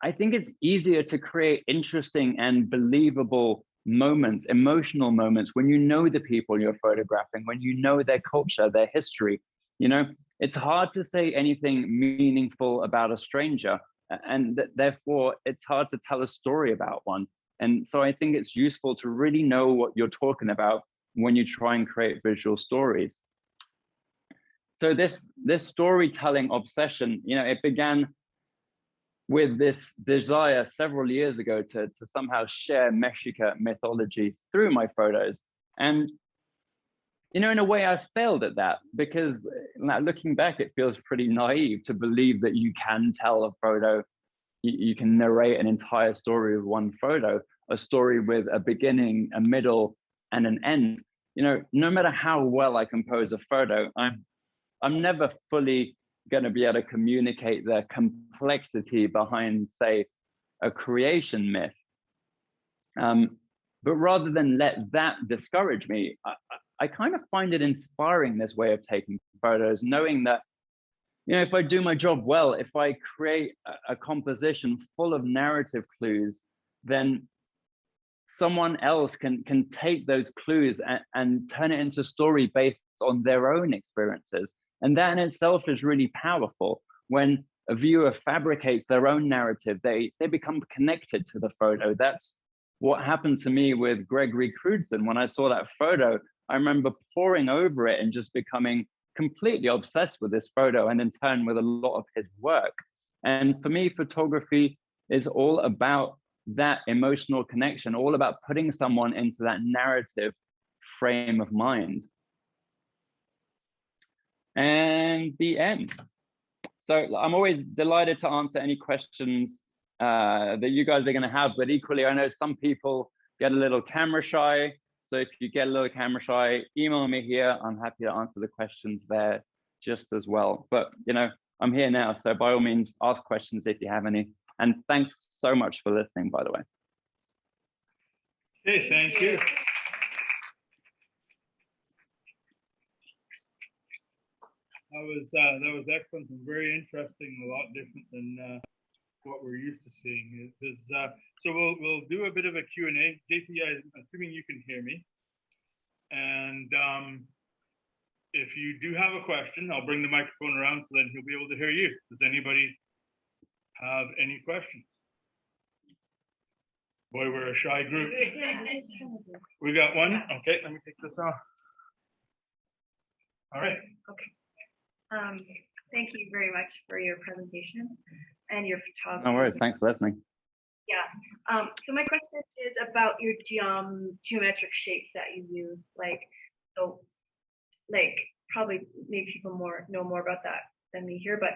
I think it's easier to create interesting and believable moments, emotional moments, when you know the people you're photographing, when you know their culture, their history. It's hard to say anything meaningful about a stranger, and therefore it's hard to tell a story about one. And so I think it's useful to really know what you're talking about when you try and create visual stories. So this storytelling obsession, it began with this desire several years ago to somehow share Mexica mythology through my photos. And, in a way, I failed at that, because looking back, it feels pretty naive to believe that you can tell a photo, you can narrate an entire story with one photo, a story with a beginning, a middle, and an end. No matter how well I compose a photo, I'm never fully going to be able to communicate the complexity behind, say, a creation myth. But rather than let that discourage me, I kind of find it inspiring, this way of taking photos, knowing that, if I do my job well, if I create a composition full of narrative clues, then someone else can take those clues and turn it into a story based on their own experiences. And that in itself is really powerful. When a viewer fabricates their own narrative, they become connected to the photo. That's what happened to me with Gregory Crewdson. When I saw that photo, I remember poring over it and just becoming completely obsessed with this photo, and in turn with a lot of his work. And for me, photography is all about that emotional connection, all about putting someone into that narrative frame of mind. And the end. So I'm always delighted to answer any questions that you guys are going to have, but equally, I know some people get a little camera shy. So if you get a little camera shy, email me here. I'm happy to answer the questions there just as well. But, I'm here now. So by all means, ask questions if you have any. And thanks so much for listening, by the way. Okay, thank you. That was excellent and very interesting, a lot different than what we're used to seeing. So we'll do a bit of a Q&A. JP, I'm assuming you can hear me. And if you do have a question, I'll bring the microphone around so then he'll be able to hear you. Does anybody have any questions? Boy, we're a shy group. We got one. Okay, let me take this off. All right. Okay. Thank you very much for your presentation and your photography. No worries. Thanks for listening. Yeah. So my question is about your geometric shapes that you use. Probably maybe people know more about that than me here, but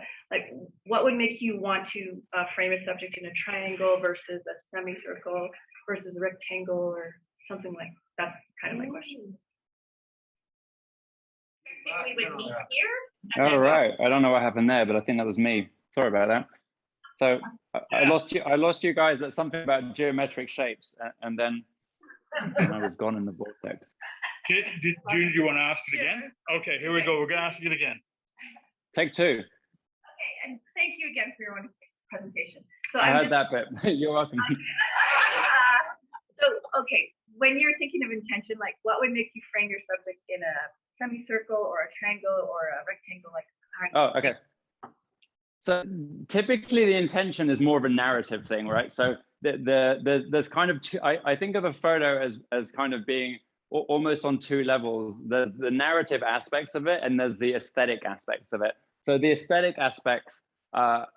what would make you want to frame a subject in a triangle versus a semicircle versus a rectangle or something like that? That's kind of my question. We would meet here. All right. I don't know what happened there, but I think that was me. Sorry about that. So I lost you guys at something about geometric shapes, and then I was gone in the vortex. Okay, do you want to ask it again? Okay, here we go. We're going to ask it again. Take two. Okay, and thank you again for your wonderful presentation. So I heard that bit. You're welcome. So, okay, when you're thinking of intention, what would make you frame your subject in a semicircle or a triangle or a rectangle? Oh, okay. So typically the intention is more of a narrative thing, right? So there's kind of two, I think of a photo as kind of being almost on two levels. There's the narrative aspects of it, and there's the aesthetic aspects of it. So the aesthetic aspects are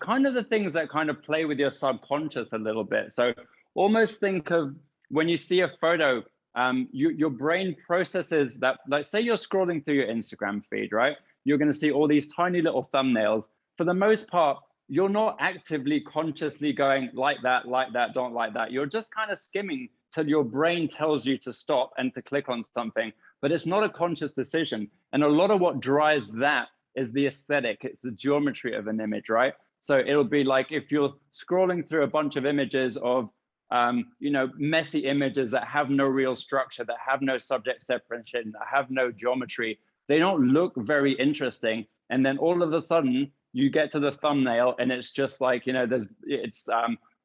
kind of the things that kind of play with your subconscious a little bit. So almost think of when you see a photo, your brain processes that, like say you're scrolling through your Instagram feed, right? You're going to see all these tiny little thumbnails. For the most part, you're not actively consciously going like that, don't like that. You're just kind of skimming till your brain tells you to stop and to click on something, but it's not a conscious decision. And a lot of what drives that is the aesthetic. It's the geometry of an image, right? So it'll be like if you're scrolling through a bunch of images of, you know, messy images that have no real structure, that have no subject separation, that have no geometry, they don't look very interesting. And then all of a sudden, you get to the thumbnail and it's just like, you know,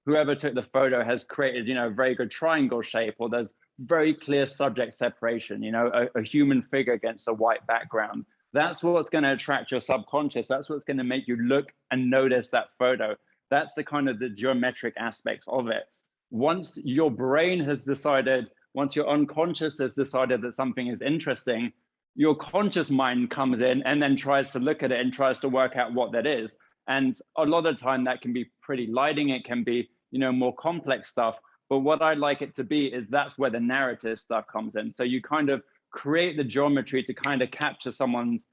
whoever took the photo has created, you know, a very good triangle shape, or there's very clear subject separation, you know, a human figure against a white background. That's what's going to attract your subconscious. That's what's going to make you look and notice that photo. That's the kind of the geometric aspects of it. Once your brain has decided, once your unconscious has decided that something is interesting, your conscious mind comes in and then tries to look at it and tries to work out what that is. And a lot of the time that can be pretty lighting. It can be, you know, more complex stuff. But what I like it to be is that's where the narrative stuff comes in. So you kind of create the geometry to kind of capture someone's,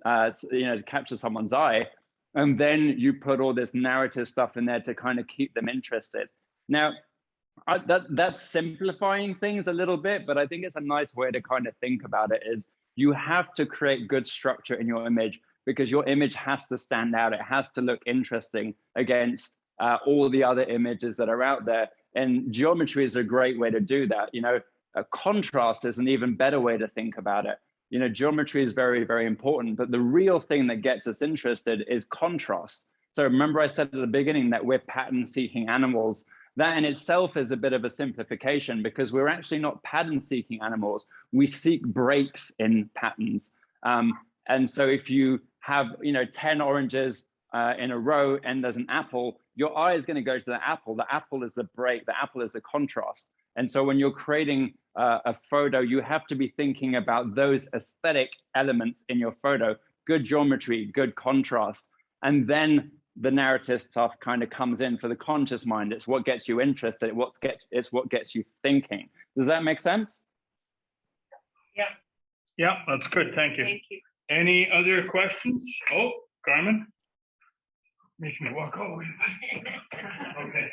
capture someone's eye. And then you put all this narrative stuff in there to kind of keep them interested. Now, that's simplifying things a little bit, but I think it's a nice way to kind of think about it is you have to create good structure in your image because your image has to stand out. It has to look interesting against all the other images that are out there. And geometry is a great way to do that. You know, a contrast is an even better way to think about it. You know, geometry is very, very important, but the real thing that gets us interested is contrast. So remember I said at the beginning that we're pattern-seeking animals. That in itself is a bit of a simplification because we're actually not pattern-seeking animals. We seek breaks in patterns. And so if you have, you know, 10 oranges in a row and there's an apple, your eye is going to go to the apple. The apple is the break. The apple is the contrast. And so when you're creating a photo, you have to be thinking about those aesthetic elements in your photo, good geometry, good contrast. And then the narrative stuff kind of comes in for the conscious mind. It's what gets you interested. It's what gets you thinking. Does that make sense? Yeah. Yeah, that's good. Thank you. Thank you. Any other questions? Oh, Carmen. Make me walk over. Okay.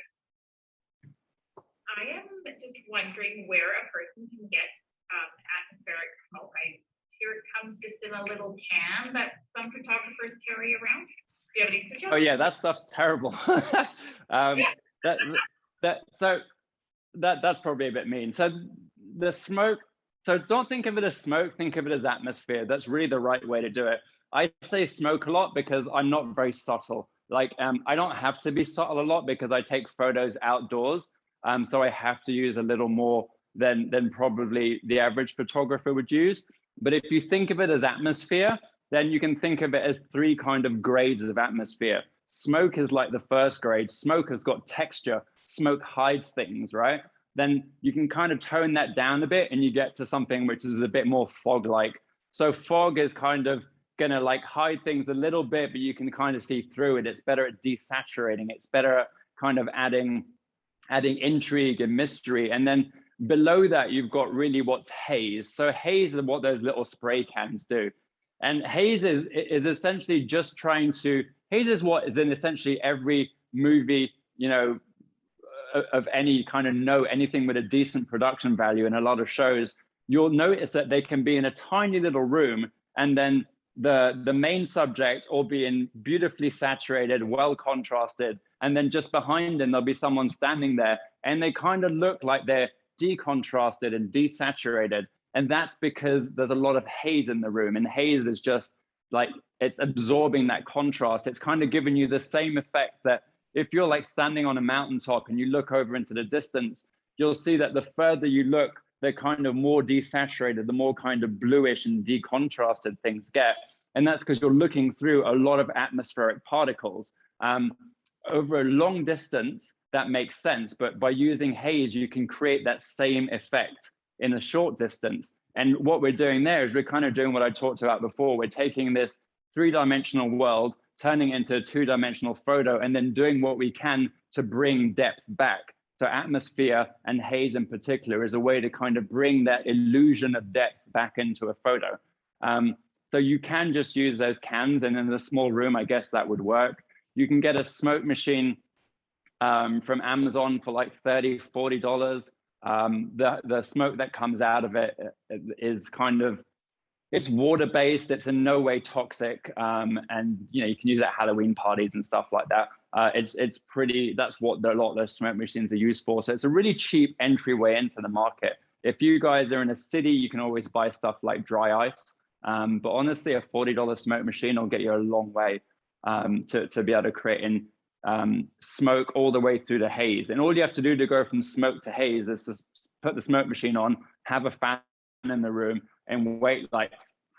I am just wondering where a person can get atmospheric smoke. I hear it comes just in a little can that some photographers carry around. Do you have any suggestions? Oh yeah, that stuff's terrible. That's probably a bit mean. So the smoke. So don't think of it as smoke. Think of it as atmosphere. That's really the right way to do it. I say smoke a lot because I'm not very subtle. Like I don't have to be subtle a lot because I take photos outdoors. So I have to use a little more than probably the average photographer would use. But if you think of it as atmosphere, then you can think of it as three kind of grades of atmosphere. Smoke is like the first grade. Smoke has got texture. Smoke hides things, right? Then you can kind of tone that down a bit and you get to something which is a bit more fog-like. So fog is kind of gonna like hide things a little bit, but you can kind of see through it. It's better at desaturating. It's better at kind of adding intrigue and mystery. And then below that, you've got really what's haze. So haze is what those little spray cans do. And haze is essentially just trying to, haze is what is in essentially every movie, you know, of any kind of anything with a decent production value in a lot of shows. You'll notice that they can be in a tiny little room and then the main subject will be in beautifully saturated, well contrasted, and then just behind them there'll be someone standing there and they kind of look like they're decontrasted and desaturated. And that's because there's a lot of haze in the room, and haze is just like it's absorbing that contrast. It's kind of giving you the same effect that if you're like standing on a mountaintop and you look over into the distance, you'll see that the further you look, they're kind of more desaturated, the more kind of bluish and decontrasted things get. And that's because you're looking through a lot of atmospheric particles. Over a long distance, that makes sense. But by using haze, you can create that same effect in a short distance. And what we're doing there is we're kind of doing what I talked about before. We're taking this three-dimensional world, turning it into a two-dimensional photo, and then doing what we can to bring depth back. So atmosphere and haze in particular is a way to kind of bring that illusion of depth back into a photo. So you can just use those cans, and in a small room, I guess that would work. You can get a smoke machine from Amazon for like $30, $40. The smoke that comes out of it is kind of, it's water-based, it's in no way toxic, and you can use it at Halloween parties and stuff like that. It's pretty, that's what a lot of those smoke machines are used for. So it's a really cheap entryway into the market. If you guys are in a city, you can always buy stuff like dry ice. But honestly, a $40 smoke machine will get you a long way to be able to create in smoke all the way through the haze. And all you have to do to go from smoke to haze is to put the smoke machine on, have a fan in the room, and wait like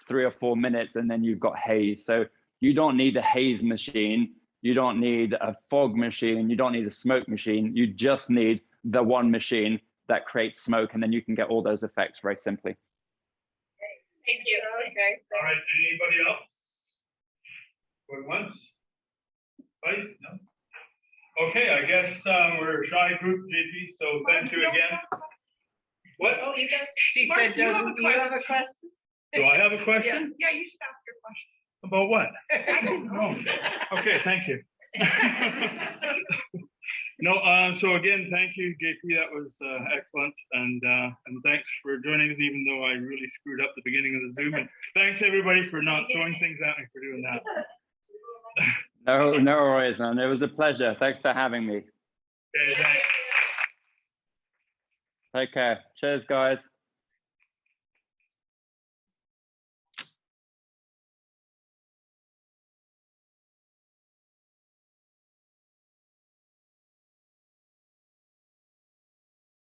3 or 4 minutes, and then you've got haze. So you don't need a haze machine, you don't need a fog machine, you don't need a smoke machine, you just need the one machine that creates smoke, and then you can get all those effects very simply. Thank you. Okay. All right, anybody else? Going once? Twice? No? Okay, I guess we're a shy group, JP, so thank you again. What? Oh, you guys. She Mark, said, you have a do you have a question? Do I have a question? Yeah, you should ask your question. About what? I don't know. No. Okay, thank you. No, so again, thank you, JP. That was excellent, and thanks for joining us, even though I really screwed up the beginning of the Zoom. And thanks everybody for not throwing things at me for doing that. No worries, man. It was a pleasure. Thanks for having me. Okay, thanks. Take care. Cheers, guys.